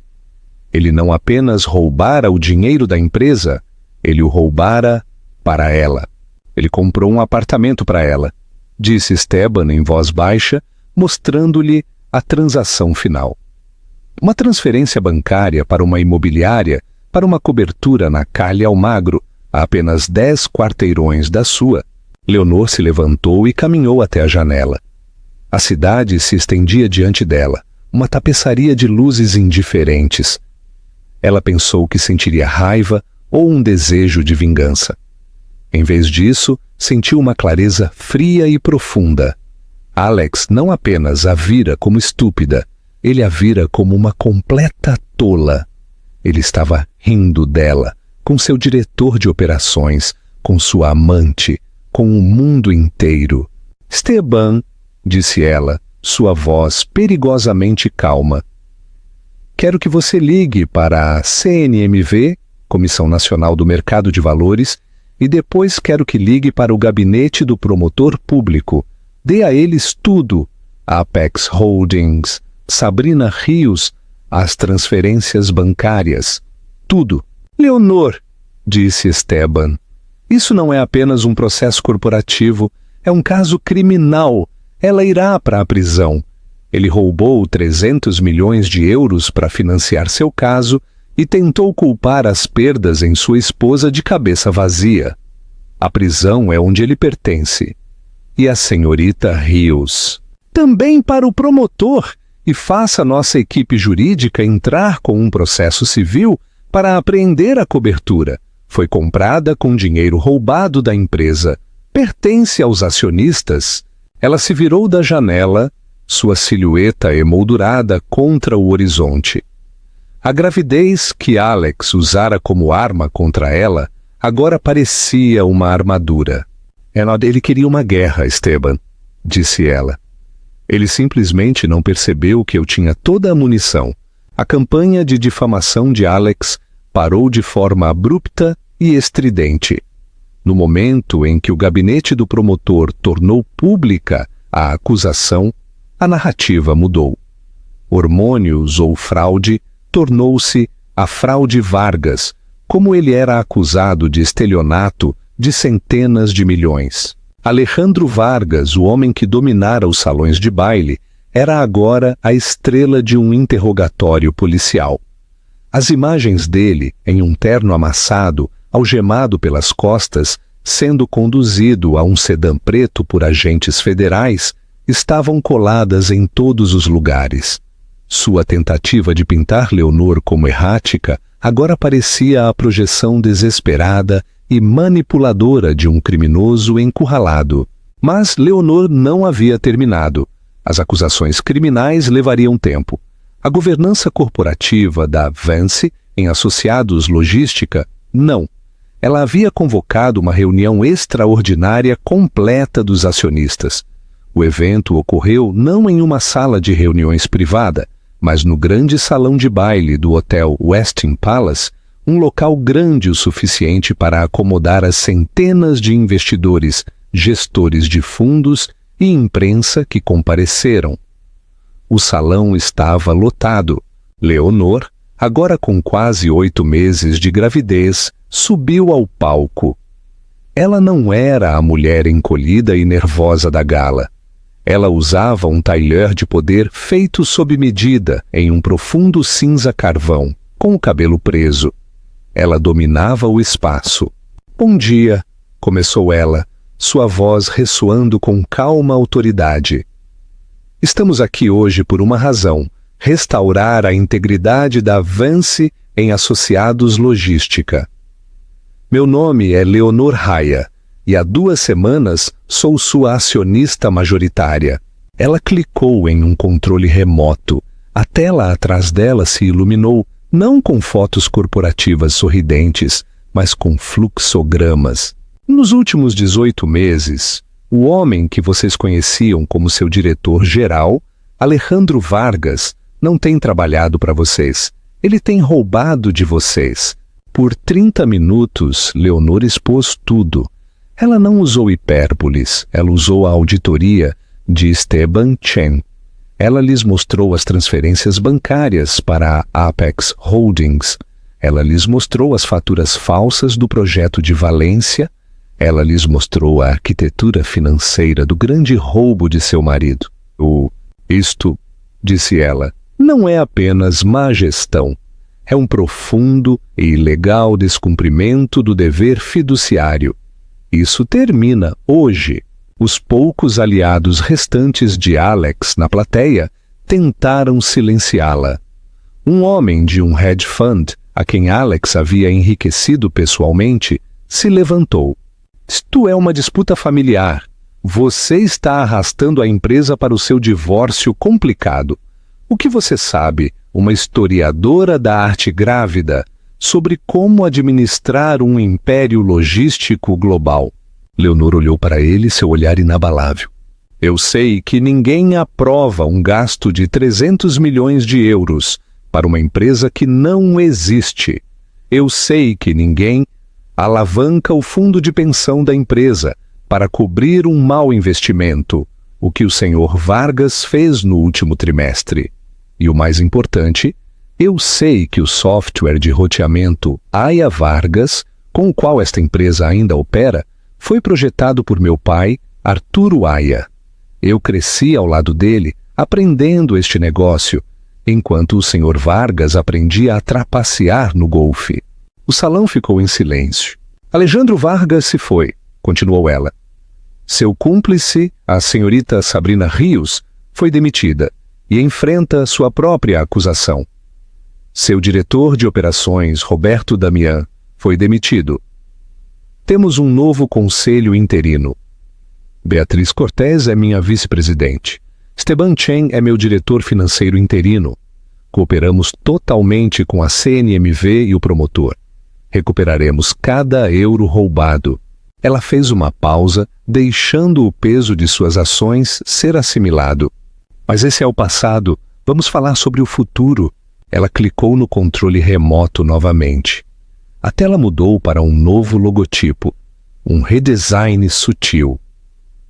Ele não apenas roubara o dinheiro da empresa, ele o roubara para ela. Ele comprou um apartamento para ela, disse Esteban em voz baixa, mostrando-lhe a transação final. Uma transferência bancária para uma imobiliária, para uma cobertura na Calha Almagro, a apenas 10 quarteirões da sua. Leonor se levantou e caminhou até a janela. A cidade se estendia diante dela, uma tapeçaria de luzes indiferentes. Ela pensou que sentiria raiva ou um desejo de vingança. Em vez disso, sentiu uma clareza fria e profunda. Alex não apenas a vira como estúpida, ele a vira como uma completa tola. Ele estava rindo dela, com seu diretor de operações, com sua amante, com o mundo inteiro. Esteban, disse ela, sua voz perigosamente calma. Quero que você ligue para a CNMV, Comissão Nacional do Mercado de Valores, e depois quero que ligue para o gabinete do promotor público. Dê a eles tudo, a Apex Holdings, Sabrina Rios, as transferências bancárias, tudo. Leonor, disse Esteban, isso não é apenas um processo corporativo, é um caso criminal. Ela irá para a prisão. Ele roubou 300 milhões de euros para financiar seu caso e tentou culpar as perdas em sua esposa de cabeça vazia. A prisão é onde ele pertence. E a senhorita Rios. Também para o promotor, e faça nossa equipe jurídica entrar com um processo civil para apreender a cobertura. Foi comprada com dinheiro roubado da empresa. Pertence aos acionistas. Ela se virou da janela, sua silhueta emoldurada contra o horizonte. A gravidez que Alex usara como arma contra ela agora parecia uma armadura. Ele queria uma guerra, Esteban, disse ela. Ele simplesmente não percebeu que eu tinha toda a munição. A campanha de difamação de Alex parou de forma abrupta e estridente. No momento em que o gabinete do promotor tornou pública a acusação, a narrativa mudou. Hormônios ou fraude tornou-se a fraude Vargas, como ele era acusado de estelionato de centenas de milhões. Alejandro Vargas, o homem que dominara os salões de baile, era agora a estrela de um interrogatório policial. As imagens dele, em um terno amassado, algemado pelas costas, sendo conduzido a um sedã preto por agentes federais, estavam coladas em todos os lugares. Sua tentativa de pintar Leonor como errática agora parecia a projeção desesperada e manipuladora de um criminoso encurralado. Mas Leonor não havia terminado. As acusações criminais levariam tempo. A governança corporativa da Vance, em Associados Logística, não. Ela havia convocado uma reunião extraordinária completa dos acionistas. O evento ocorreu não em uma sala de reuniões privada, mas no grande salão de baile do hotel Westin Palace, um local grande o suficiente para acomodar as centenas de investidores, gestores de fundos e imprensa que compareceram. O salão estava lotado. Leonor, agora com quase 8 meses de gravidez, subiu ao palco. Ela não era a mulher encolhida e nervosa da gala. Ela usava um tailleur de poder feito sob medida em um profundo cinza carvão, com o cabelo preso. Ela dominava o espaço. "Bom dia", começou ela, sua voz ressoando com calma autoridade. "Estamos aqui hoje por uma razão: restaurar a integridade da Vance em Associados Logística. Meu nome é Leonor Raia, e há 2 semanas sou sua acionista majoritária." Ela clicou em um controle remoto. A tela atrás dela se iluminou, não com fotos corporativas sorridentes, mas com fluxogramas. Nos últimos 18 meses, o homem que vocês conheciam como seu diretor-geral, Alejandro Vargas, não tem trabalhado para vocês. Ele tem roubado de vocês. Por 30 minutos, Leonor expôs tudo. Ela não usou hipérboles, ela usou a auditoria de Esteban Chen. Ela lhes mostrou as transferências bancárias para a Apex Holdings. Ela lhes mostrou as faturas falsas do projeto de Valência. Ela lhes mostrou a arquitetura financeira do grande roubo de seu marido. Isto, disse ela, não é apenas má gestão. É um profundo e ilegal descumprimento do dever fiduciário. Isso termina hoje. Os poucos aliados restantes de Alex na plateia tentaram silenciá-la. Um homem de um hedge fund, a quem Alex havia enriquecido pessoalmente, se levantou. Isto é uma disputa familiar. Você está arrastando a empresa para o seu divórcio complicado. O que você sabe, uma historiadora da arte grávida, sobre como administrar um império logístico global? Leonor olhou para ele, seu olhar inabalável. Eu sei que ninguém aprova um gasto de 300 milhões de euros para uma empresa que não existe. Eu sei que ninguém alavanca o fundo de pensão da empresa para cobrir um mau investimento, o que o senhor Vargas fez no último trimestre. E o mais importante, eu sei que o software de roteamento Aya Vargas, com o qual esta empresa ainda opera, foi projetado por meu pai, Arturo Aya. Eu cresci ao lado dele, aprendendo este negócio, enquanto o senhor Vargas aprendia a trapacear no golfe. O salão ficou em silêncio. Alejandro Vargas se foi, continuou ela. Seu cúmplice, a senhorita Sabrina Rios, foi demitida e enfrenta sua própria acusação. Seu diretor de operações, Roberto Damian, foi demitido. Temos um novo conselho interino. Beatriz Cortés é minha vice-presidente. Esteban Chen é meu diretor financeiro interino. Cooperamos totalmente com a CNMV e o promotor. Recuperaremos cada euro roubado. Ela fez uma pausa, deixando o peso de suas ações ser assimilado. Mas esse é o passado. Vamos falar sobre o futuro. Ela clicou no controle remoto novamente. A tela mudou para um novo logotipo, um redesign sutil.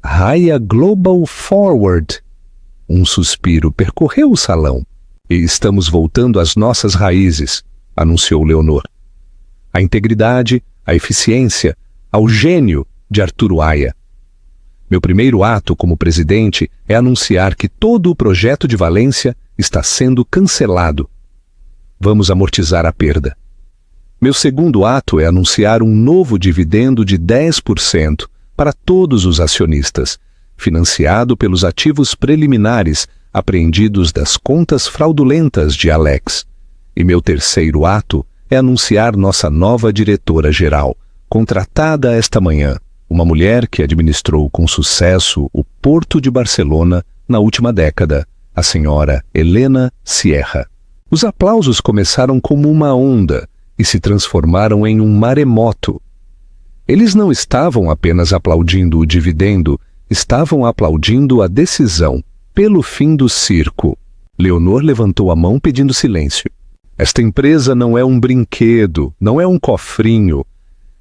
Raia Global Forward. Um suspiro percorreu o salão. E estamos voltando às nossas raízes, anunciou Leonor. à integridade, à eficiência, ao gênio de Arturo Aya. Meu primeiro ato como presidente é anunciar que todo o projeto de Valência está sendo cancelado. Vamos amortizar a perda. Meu segundo ato é anunciar um novo dividendo de 10% para todos os acionistas, financiado pelos ativos preliminares apreendidos das contas fraudulentas de Alex. E meu terceiro ato é anunciar nossa nova diretora-geral, contratada esta manhã, uma mulher que administrou com sucesso o Porto de Barcelona na última década, a senhora Helena Sierra. Os aplausos começaram como uma onda e se transformaram em um maremoto. Eles não estavam apenas aplaudindo o dividendo, estavam aplaudindo a decisão pelo fim do circo. Leonor levantou a mão pedindo silêncio. Esta empresa não é um brinquedo, não é um cofrinho.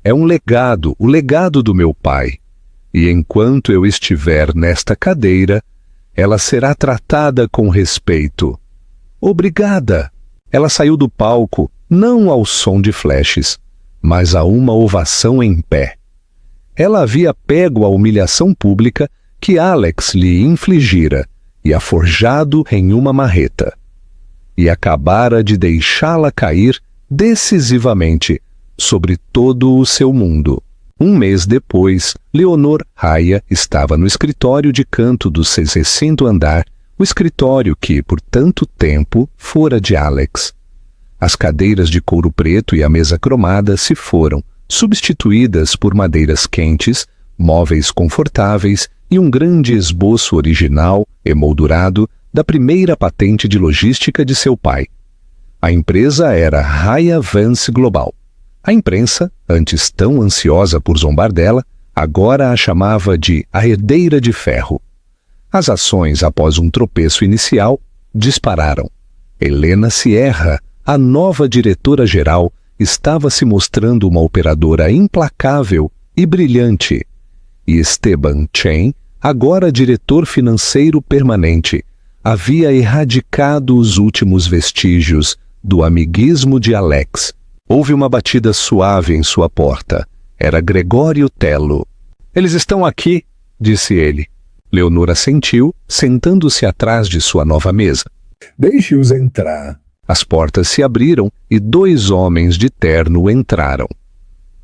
É um legado, o legado do meu pai. E enquanto eu estiver nesta cadeira, ela será tratada com respeito. Obrigada! Ela saiu do palco, não ao som de flashes, mas a uma ovação em pé. Ela havia pego a humilhação pública que Alex lhe infligira e a forjado em uma marreta. E acabara de deixá-la cair decisivamente sobre todo o seu mundo. Um mês depois, Leonor Aya estava no escritório de canto do 60º andar, o escritório que, por tanto tempo, fora de Alex. As cadeiras de couro preto e a mesa cromada se foram, substituídas por madeiras quentes, móveis confortáveis e um grande esboço original, emoldurado, da primeira patente de logística de seu pai. A empresa era Aya Vance Global. A imprensa, antes tão ansiosa por zombar dela, agora a chamava de a herdeira de ferro. As ações, após um tropeço inicial, dispararam. Helena Sierra, a nova diretora-geral, estava se mostrando uma operadora implacável e brilhante. E Esteban Chen, agora diretor financeiro permanente, havia erradicado os últimos vestígios do amiguismo de Alex. Houve uma batida suave em sua porta. Era Gregório Tello. "Eles estão aqui", disse ele. Leonor assentiu, sentando-se atrás de sua nova mesa. "Deixe-os entrar." As portas se abriram e 2 homens de terno entraram.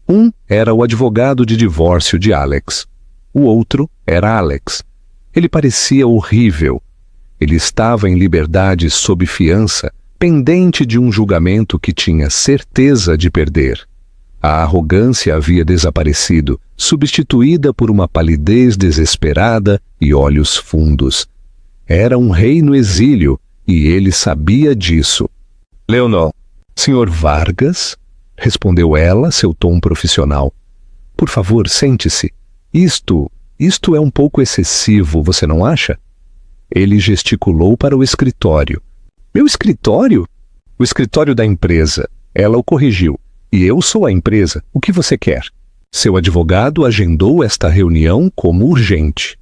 Um era o advogado de divórcio de Alex. O outro era Alex. Ele parecia horrível. Ele estava em liberdade sob fiança, pendente de um julgamento que tinha certeza de perder. A arrogância havia desaparecido, substituída por uma palidez desesperada e olhos fundos. Era um rei no exílio, e ele sabia disso. "Leonor." "Senhor Vargas?" respondeu ela, seu tom profissional. "Por favor, sente-se. Isto é um pouco excessivo, você não acha?" Ele gesticulou para o escritório. "Meu escritório?" "O escritório da empresa." Ela o corrigiu. "E eu sou a empresa. O que você quer?" Seu advogado agendou esta reunião como urgente.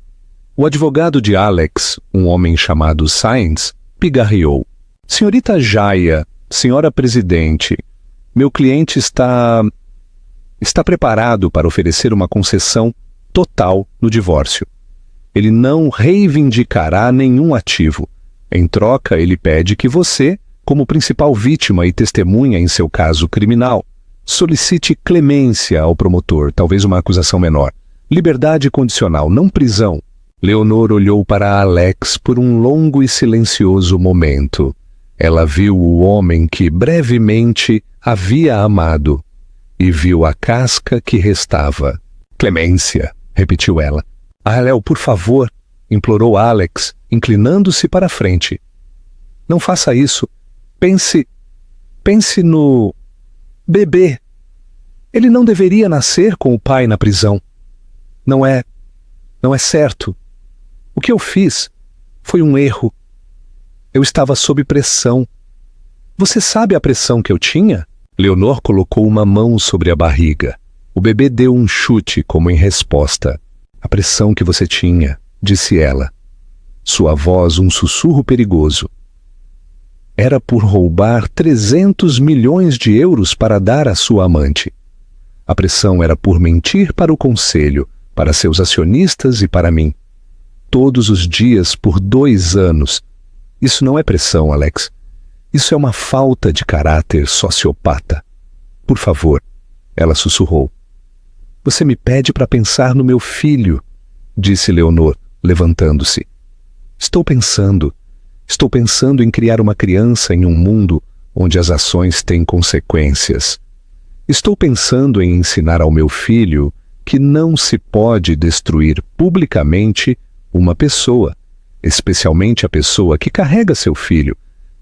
O advogado de Alex, um homem chamado Sainz, pigarreou. "Senhorita Jaya, senhora presidente, meu cliente está preparado para oferecer uma concessão total no divórcio. Ele não reivindicará nenhum ativo. Em troca, ele pede que você, como principal vítima e testemunha em seu caso criminal, solicite clemência ao promotor, talvez uma acusação menor. Liberdade condicional, não prisão." Leonor olhou para Alex por um longo e silencioso momento. Ela viu o homem que brevemente havia amado e viu a casca que restava. "Clemência", repetiu ela. "Léo, por favor", implorou Alex, inclinando-se para a frente. "Não faça isso. Pense no bebê. Ele não deveria nascer com o pai na prisão. Não é certo. O que eu fiz foi um erro. Eu estava sob pressão. Você sabe a pressão que eu tinha?" Leonor colocou uma mão sobre a barriga. O bebê deu um chute como em resposta. "A pressão que você tinha", disse ela. Sua voz um sussurro perigoso. era por roubar 300 milhões de euros para dar à sua amante. A pressão era por mentir para o conselho, para seus acionistas e para mim. Todos os dias por 2 anos. Isso não é pressão, Alex. Isso é uma falta de caráter sociopata. Por favor, ela sussurrou. Você me pede para pensar no meu filho, disse Leonor, levantando-se. Estou pensando em criar uma criança em um mundo onde as ações têm consequências. Estou pensando em ensinar ao meu filho que não se pode destruir publicamente uma pessoa, especialmente a pessoa que carrega seu filho,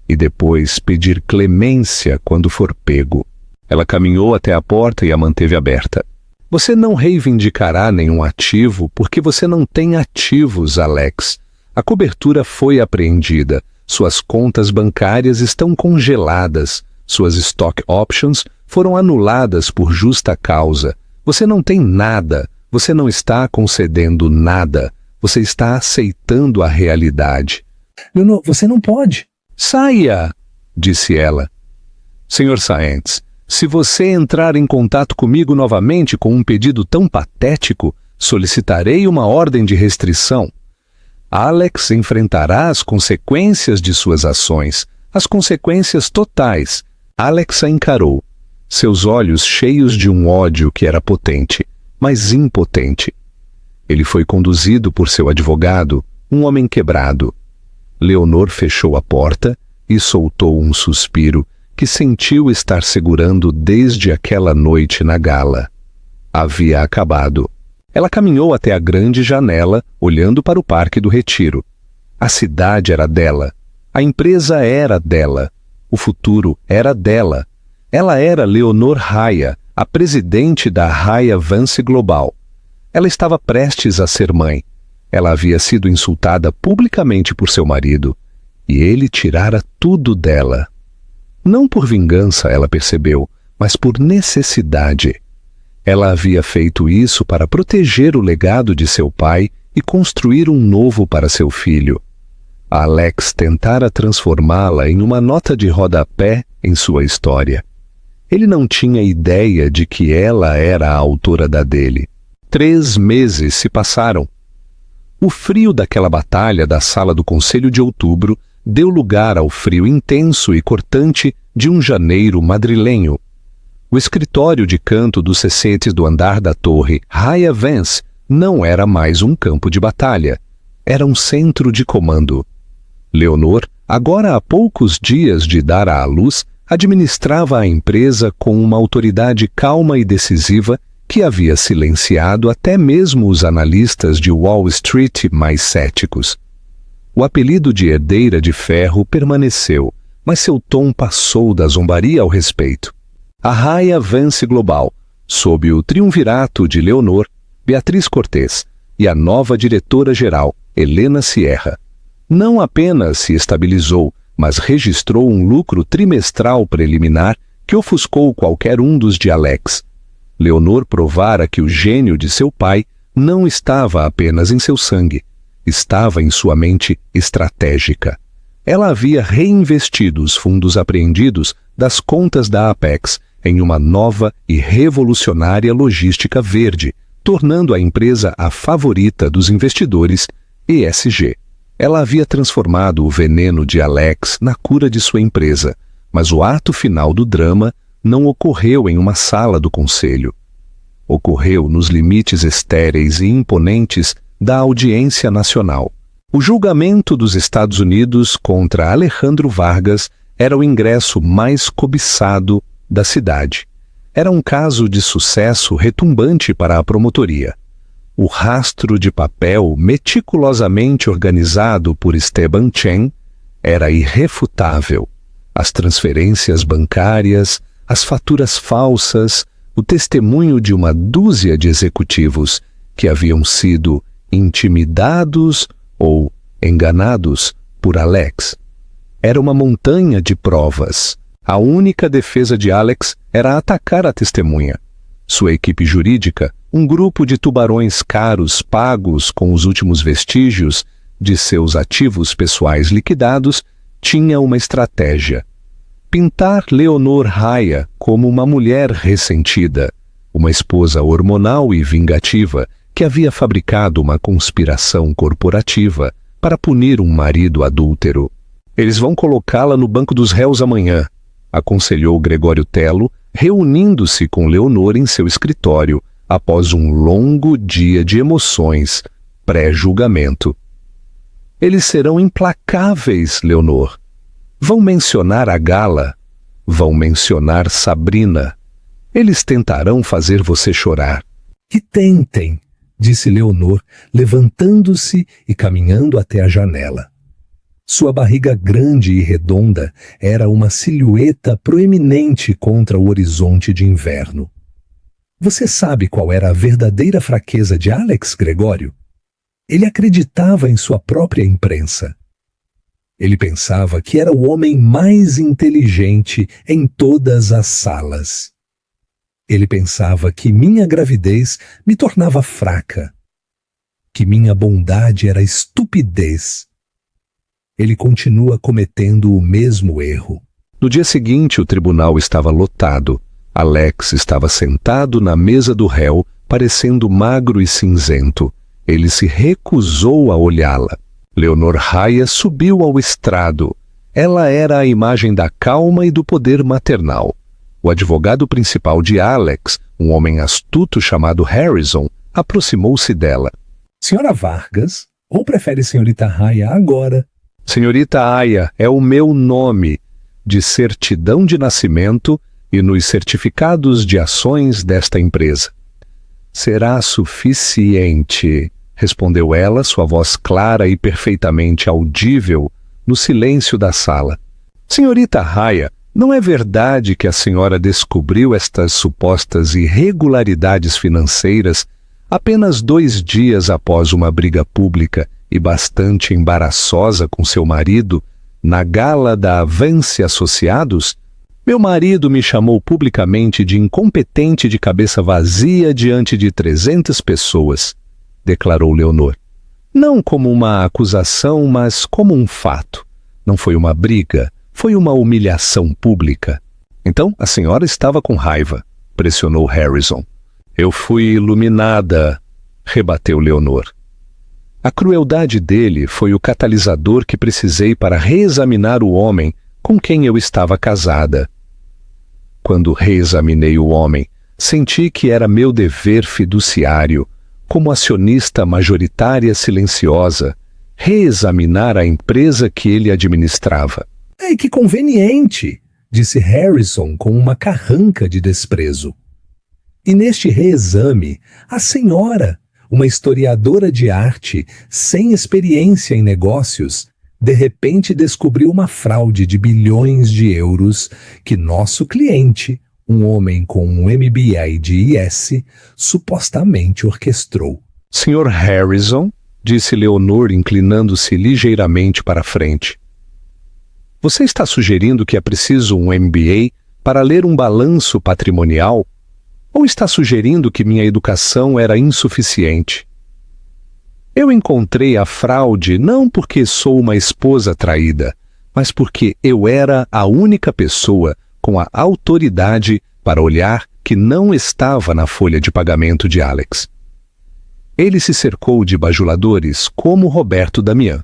e depois pedir clemência quando for pego. Ela caminhou até a porta e a manteve aberta. Você não reivindicará nenhum ativo porque você não tem ativos, Alex. A cobertura foi apreendida. Suas contas bancárias estão congeladas. Suas stock options foram anuladas por justa causa. Você não tem nada. Você não está concedendo nada. Você está aceitando a realidade. Leonor, você não pode. Saia, disse ela. Sr. Saenz, se você entrar em contato comigo novamente com um pedido tão patético, solicitarei uma ordem de restrição. Alex enfrentará as consequências de suas ações, as consequências totais. Alex a encarou, seus olhos cheios de um ódio que era potente, mas impotente. Ele foi conduzido por seu advogado, um homem quebrado. Leonor fechou a porta e soltou um suspiro que sentiu estar segurando desde aquela noite na gala. Havia acabado. Ela caminhou até a grande janela, olhando para o Parque do Retiro. A cidade era dela. A empresa era dela. O futuro era dela. Ela era Leonor Raya, a presidente da Raya Vance Global. Ela estava prestes a ser mãe. Ela havia sido insultada publicamente por seu marido, e ele tirara tudo dela. Não por vingança, ela percebeu, mas por necessidade. Ela havia feito isso para proteger o legado de seu pai e construir um novo para seu filho. Alex tentara transformá-la em uma nota de rodapé em sua história. Ele não tinha ideia de que ela era a autora da dele. 3 meses se passaram. O frio daquela batalha da sala do Conselho de Outubro deu lugar ao frio intenso e cortante de um janeiro madrilenho. O escritório de canto dos cecetes do andar da torre Raya Vance não era mais um campo de batalha, era um centro de comando. Leonor, agora há poucos dias de dar à luz, administrava a empresa com uma autoridade calma e decisiva que havia silenciado até mesmo os analistas de Wall Street mais céticos. O apelido de herdeira de ferro permaneceu, mas seu tom passou da zombaria ao respeito. A Raya Vance Global, sob o triunvirato de Leonor, Beatriz Cortez e a nova diretora-geral, Helena Sierra, não apenas se estabilizou, mas registrou um lucro trimestral preliminar que ofuscou qualquer um dos de Alex. Leonor provara que o gênio de seu pai não estava apenas em seu sangue, estava em sua mente estratégica. Ela havia reinvestido os fundos apreendidos das contas da Apex em uma nova e revolucionária logística verde, tornando a empresa a favorita dos investidores ESG. Ela havia transformado o veneno de Alex na cura de sua empresa, mas o ato final do drama não ocorreu em uma sala do conselho. Ocorreu nos limites estéreis e imponentes da audiência nacional. O julgamento dos Estados Unidos contra Alejandro Vargas era o ingresso mais cobiçado da cidade. Era um caso de sucesso retumbante para a promotoria. O rastro de papel meticulosamente organizado por Esteban Chen era irrefutável. As transferências bancárias, as faturas falsas, o testemunho de uma dúzia de executivos que haviam sido intimidados ou enganados por Alex. Era uma montanha de provas. A única defesa de Alex era atacar a testemunha. Sua equipe jurídica, um grupo de tubarões caros pagos com os últimos vestígios de seus ativos pessoais liquidados, tinha uma estratégia: pintar Leonor Raya como uma mulher ressentida, uma esposa hormonal e vingativa que havia fabricado uma conspiração corporativa para punir um marido adúltero. Eles vão colocá-la no banco dos réus amanhã, aconselhou Gregório Tello, reunindo-se com Leonor em seu escritório após um longo dia de emoções pré-julgamento. Eles serão implacáveis, Leonor. Vão mencionar a Gala, vão mencionar Sabrina. Eles tentarão fazer você chorar. Que tentem, disse Leonor, levantando-se e caminhando até a janela. Sua barriga grande e redonda era uma silhueta proeminente contra o horizonte de inverno. Você sabe qual era a verdadeira fraqueza de Alex, Gregório? Ele acreditava em sua própria imprensa. Ele pensava que era o homem mais inteligente em todas as salas. Ele pensava que minha gravidez me tornava fraca, que minha bondade era estupidez. Ele continua cometendo o mesmo erro. No dia seguinte, o tribunal estava lotado. Alex estava sentado na mesa do réu, parecendo magro e cinzento. Ele se recusou a olhá-la. Leonor Raya subiu ao estrado. Ela era a imagem da calma e do poder maternal. O advogado principal de Alex, um homem astuto chamado Harrison, aproximou-se dela. Senhora Vargas, ou prefere senhorita Raya agora? Senhorita Aya é o meu nome, de certidão de nascimento e nos certificados de ações desta empresa. Será suficiente, respondeu ela, sua voz clara e perfeitamente audível no silêncio da sala. Senhorita Raya, não é verdade que a senhora descobriu estas supostas irregularidades financeiras apenas 2 dias após uma briga pública e bastante embaraçosa com seu marido na gala da Avance Associados? Meu marido me chamou publicamente de incompetente de cabeça vazia diante de 300 pessoas, declarou Leonor. Não como uma acusação, mas como um fato. Não foi uma briga, foi uma humilhação pública. Então a senhora estava com raiva, pressionou Harrison. Eu fui iluminada, rebateu Leonor. A crueldade dele foi o catalisador que precisei para reexaminar o homem com quem eu estava casada. Quando reexaminei o homem, senti que era meu dever fiduciário, como acionista majoritária silenciosa, reexaminar a empresa que ele administrava. Que conveniente, disse Harrison com uma carranca de desprezo. E neste reexame, a senhora, uma historiadora de arte sem experiência em negócios, de repente descobriu uma fraude de bilhões de euros que nosso cliente, um homem com um MBA de IS, supostamente orquestrou. Sr. Harrison, disse Leonor inclinando-se ligeiramente para a frente. Você está sugerindo que é preciso um MBA para ler um balanço patrimonial? Ou está sugerindo que minha educação era insuficiente? Eu encontrei a fraude não porque sou uma esposa traída, mas porque eu era a única pessoa com a autoridade para olhar que não estava na folha de pagamento de Alex. Ele se cercou de bajuladores como Roberto Damião.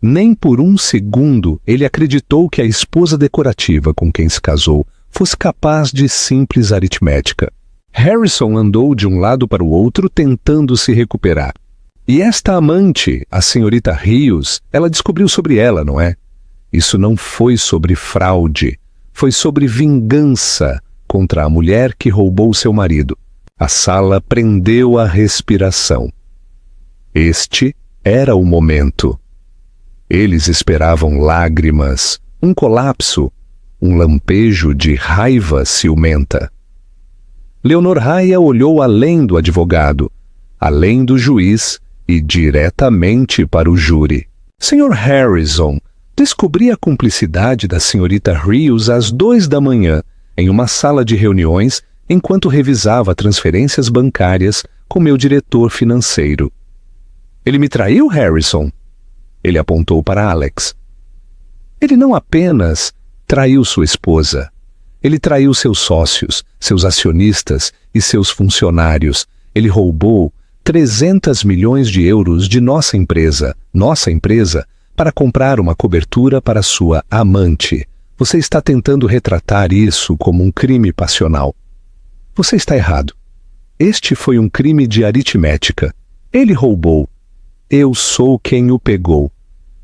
Nem por um segundo ele acreditou que a esposa decorativa com quem se casou fosse capaz de simples aritmética. Harrison andou de um lado para o outro tentando se recuperar. E esta amante, a senhorita Rios, ela descobriu sobre ela, não é? Isso não foi sobre fraude, foi sobre vingança contra a mulher que roubou seu marido. A sala prendeu a respiração. Este era o momento. Eles esperavam lágrimas, um colapso, um lampejo de raiva ciumenta. Leonor Raya olhou além do advogado, além do juiz e diretamente para o júri. Sr. Harrison, descobri a cumplicidade da senhorita Rios às 2 da manhã, em uma sala de reuniões, enquanto revisava transferências bancárias com meu diretor financeiro. Ele me traiu, Harrison? Ele apontou para Alex. Ele não apenas traiu sua esposa, ele traiu seus sócios, seus acionistas e seus funcionários. Ele roubou 300 milhões de euros de nossa empresa, para comprar uma cobertura para sua amante. Você está tentando retratar isso como um crime passional. Você está errado. Este foi um crime de aritmética. Ele roubou. Eu sou quem o pegou.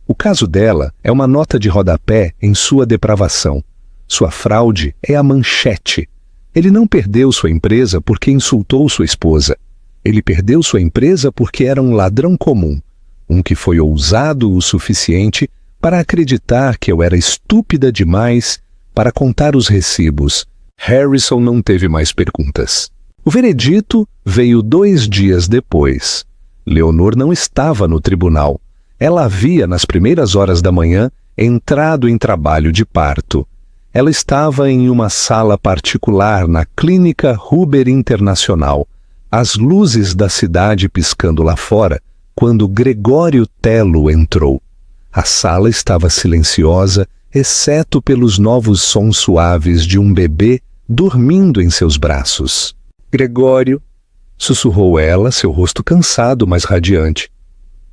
O caso dela é uma nota de rodapé em sua depravação. Sua fraude é a manchete. Ele não perdeu sua empresa porque insultou sua esposa. Ele perdeu sua empresa porque era um ladrão comum, um que foi ousado o suficiente para acreditar que eu era estúpida demais para contar os recibos. Harrison não teve mais perguntas. O veredito veio 2 dias depois. Leonor não estava no tribunal. Ela havia, nas primeiras horas da manhã, entrado em trabalho de parto. Ela estava em uma sala particular na Clínica Huber Internacional, as luzes da cidade piscando lá fora, quando Gregório Tello entrou. A sala estava silenciosa, exceto pelos novos sons suaves de um bebê dormindo em seus braços. Gregório, sussurrou ela, seu rosto cansado, mas radiante.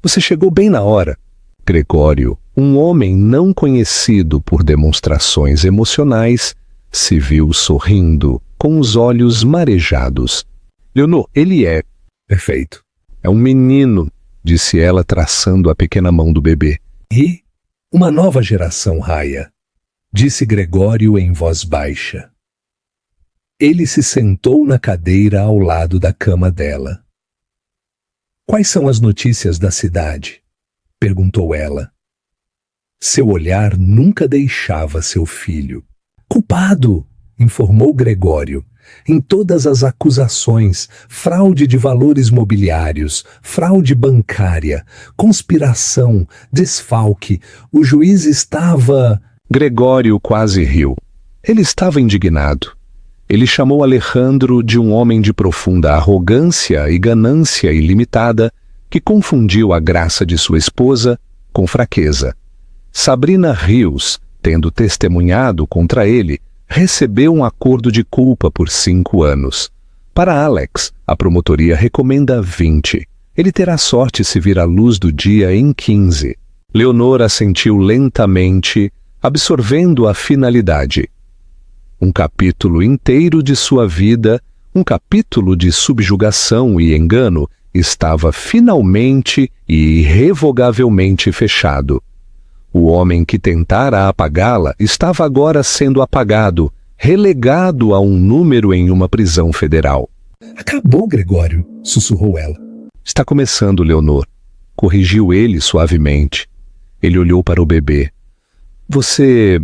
Você chegou bem na hora. Gregório, um homem não conhecido por demonstrações emocionais, se viu sorrindo, com os olhos marejados. Leonor, ele é perfeito. É um menino, disse ela, traçando a pequena mão do bebê. E uma nova geração, Raya, disse Gregório em voz baixa. Ele se sentou na cadeira ao lado da cama dela. Quais são as notícias da cidade? Perguntou ela. Seu olhar nunca deixava seu filho. Culpado, informou Gregório. Em todas as acusações, fraude de valores mobiliários, fraude bancária, conspiração, desfalque, o juiz estava... Gregório quase riu. Ele estava indignado. Ele chamou Alejandro de um homem de profunda arrogância e ganância ilimitada que confundiu a graça de sua esposa com fraqueza. Sabrina Rios, tendo testemunhado contra ele, recebeu um acordo de culpa por 5 anos. Para Alex, a promotoria recomenda 20. Ele terá sorte se vir à luz do dia em 15. Leonor assentiu lentamente, absorvendo a finalidade. Um capítulo inteiro de sua vida, um capítulo de subjugação e engano, estava finalmente e irrevogavelmente fechado. O homem que tentara apagá-la estava agora sendo apagado, relegado a um número em uma prisão federal. Acabou, Gregório, sussurrou ela. Está começando, Leonor, corrigiu ele suavemente. Ele olhou para o bebê. Você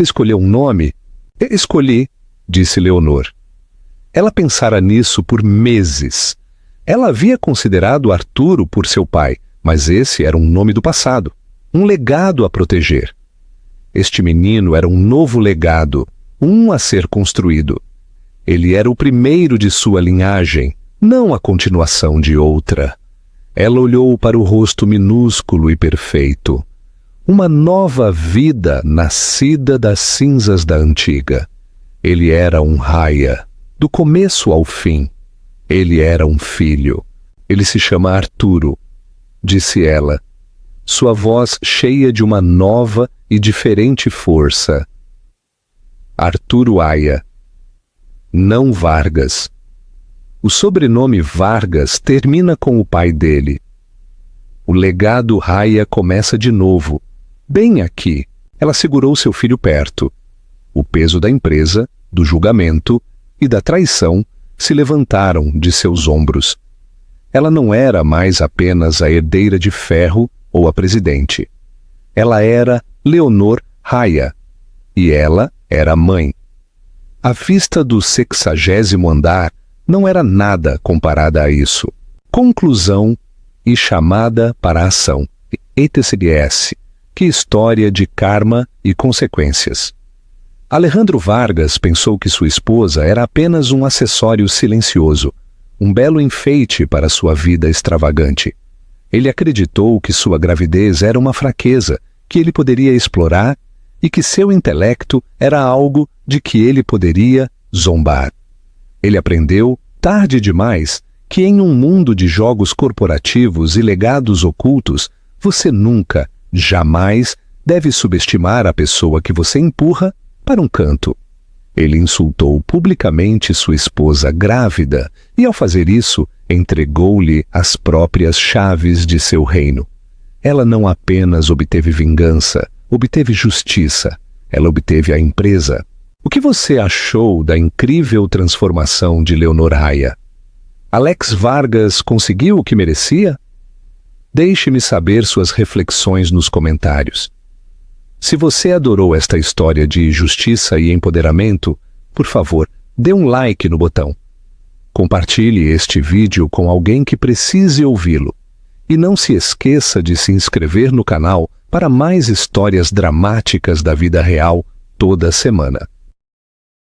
escolheu um nome? Escolhi, disse Leonor. Ela pensara nisso por meses. Ela havia considerado Arturo por seu pai, mas esse era um nome do passado, um legado a proteger. Este menino era um novo legado, um a ser construído. Ele era o primeiro de sua linhagem, não a continuação de outra. Ela olhou para o rosto minúsculo e perfeito. Uma nova vida nascida das cinzas da antiga. Ele era um Raya, do começo ao fim. Ele era um filho. Ele se chama Arturo, disse ela, sua voz cheia de uma nova e diferente força. Arturo Aya, não Vargas. O sobrenome Vargas termina com o pai dele. O legado Raya começa de novo. Bem aqui, ela segurou seu filho perto. O peso da empresa, do julgamento e da traição se levantaram de seus ombros. Ela não era mais apenas a herdeira de ferro ou a presidente. Ela era Leonor Raya, e ela era mãe. A vista do 60º andar não era nada comparada a isso. Conclusão e chamada para a ação. ETCDS. Que história de karma e consequências. Alejandro Vargas pensou que sua esposa era apenas um acessório silencioso, um belo enfeite para sua vida extravagante. Ele acreditou que sua gravidez era uma fraqueza que ele poderia explorar e que seu intelecto era algo de que ele poderia zombar. Ele aprendeu, tarde demais, que em um mundo de jogos corporativos e legados ocultos, você nunca, jamais, deve subestimar a pessoa que você empurra para um canto. Ele insultou publicamente sua esposa grávida e, ao fazer isso, entregou-lhe as próprias chaves de seu reino. Ela não apenas obteve vingança, obteve justiça. Ela obteve a empresa. O que você achou da incrível transformação de Leonor Haya? Alex Vargas conseguiu o que merecia? Deixe-me saber suas reflexões nos comentários. Se você adorou esta história de justiça e empoderamento, por favor, dê um like no botão. Compartilhe este vídeo com alguém que precise ouvi-lo. E não se esqueça de se inscrever no canal para mais histórias dramáticas da vida real toda semana.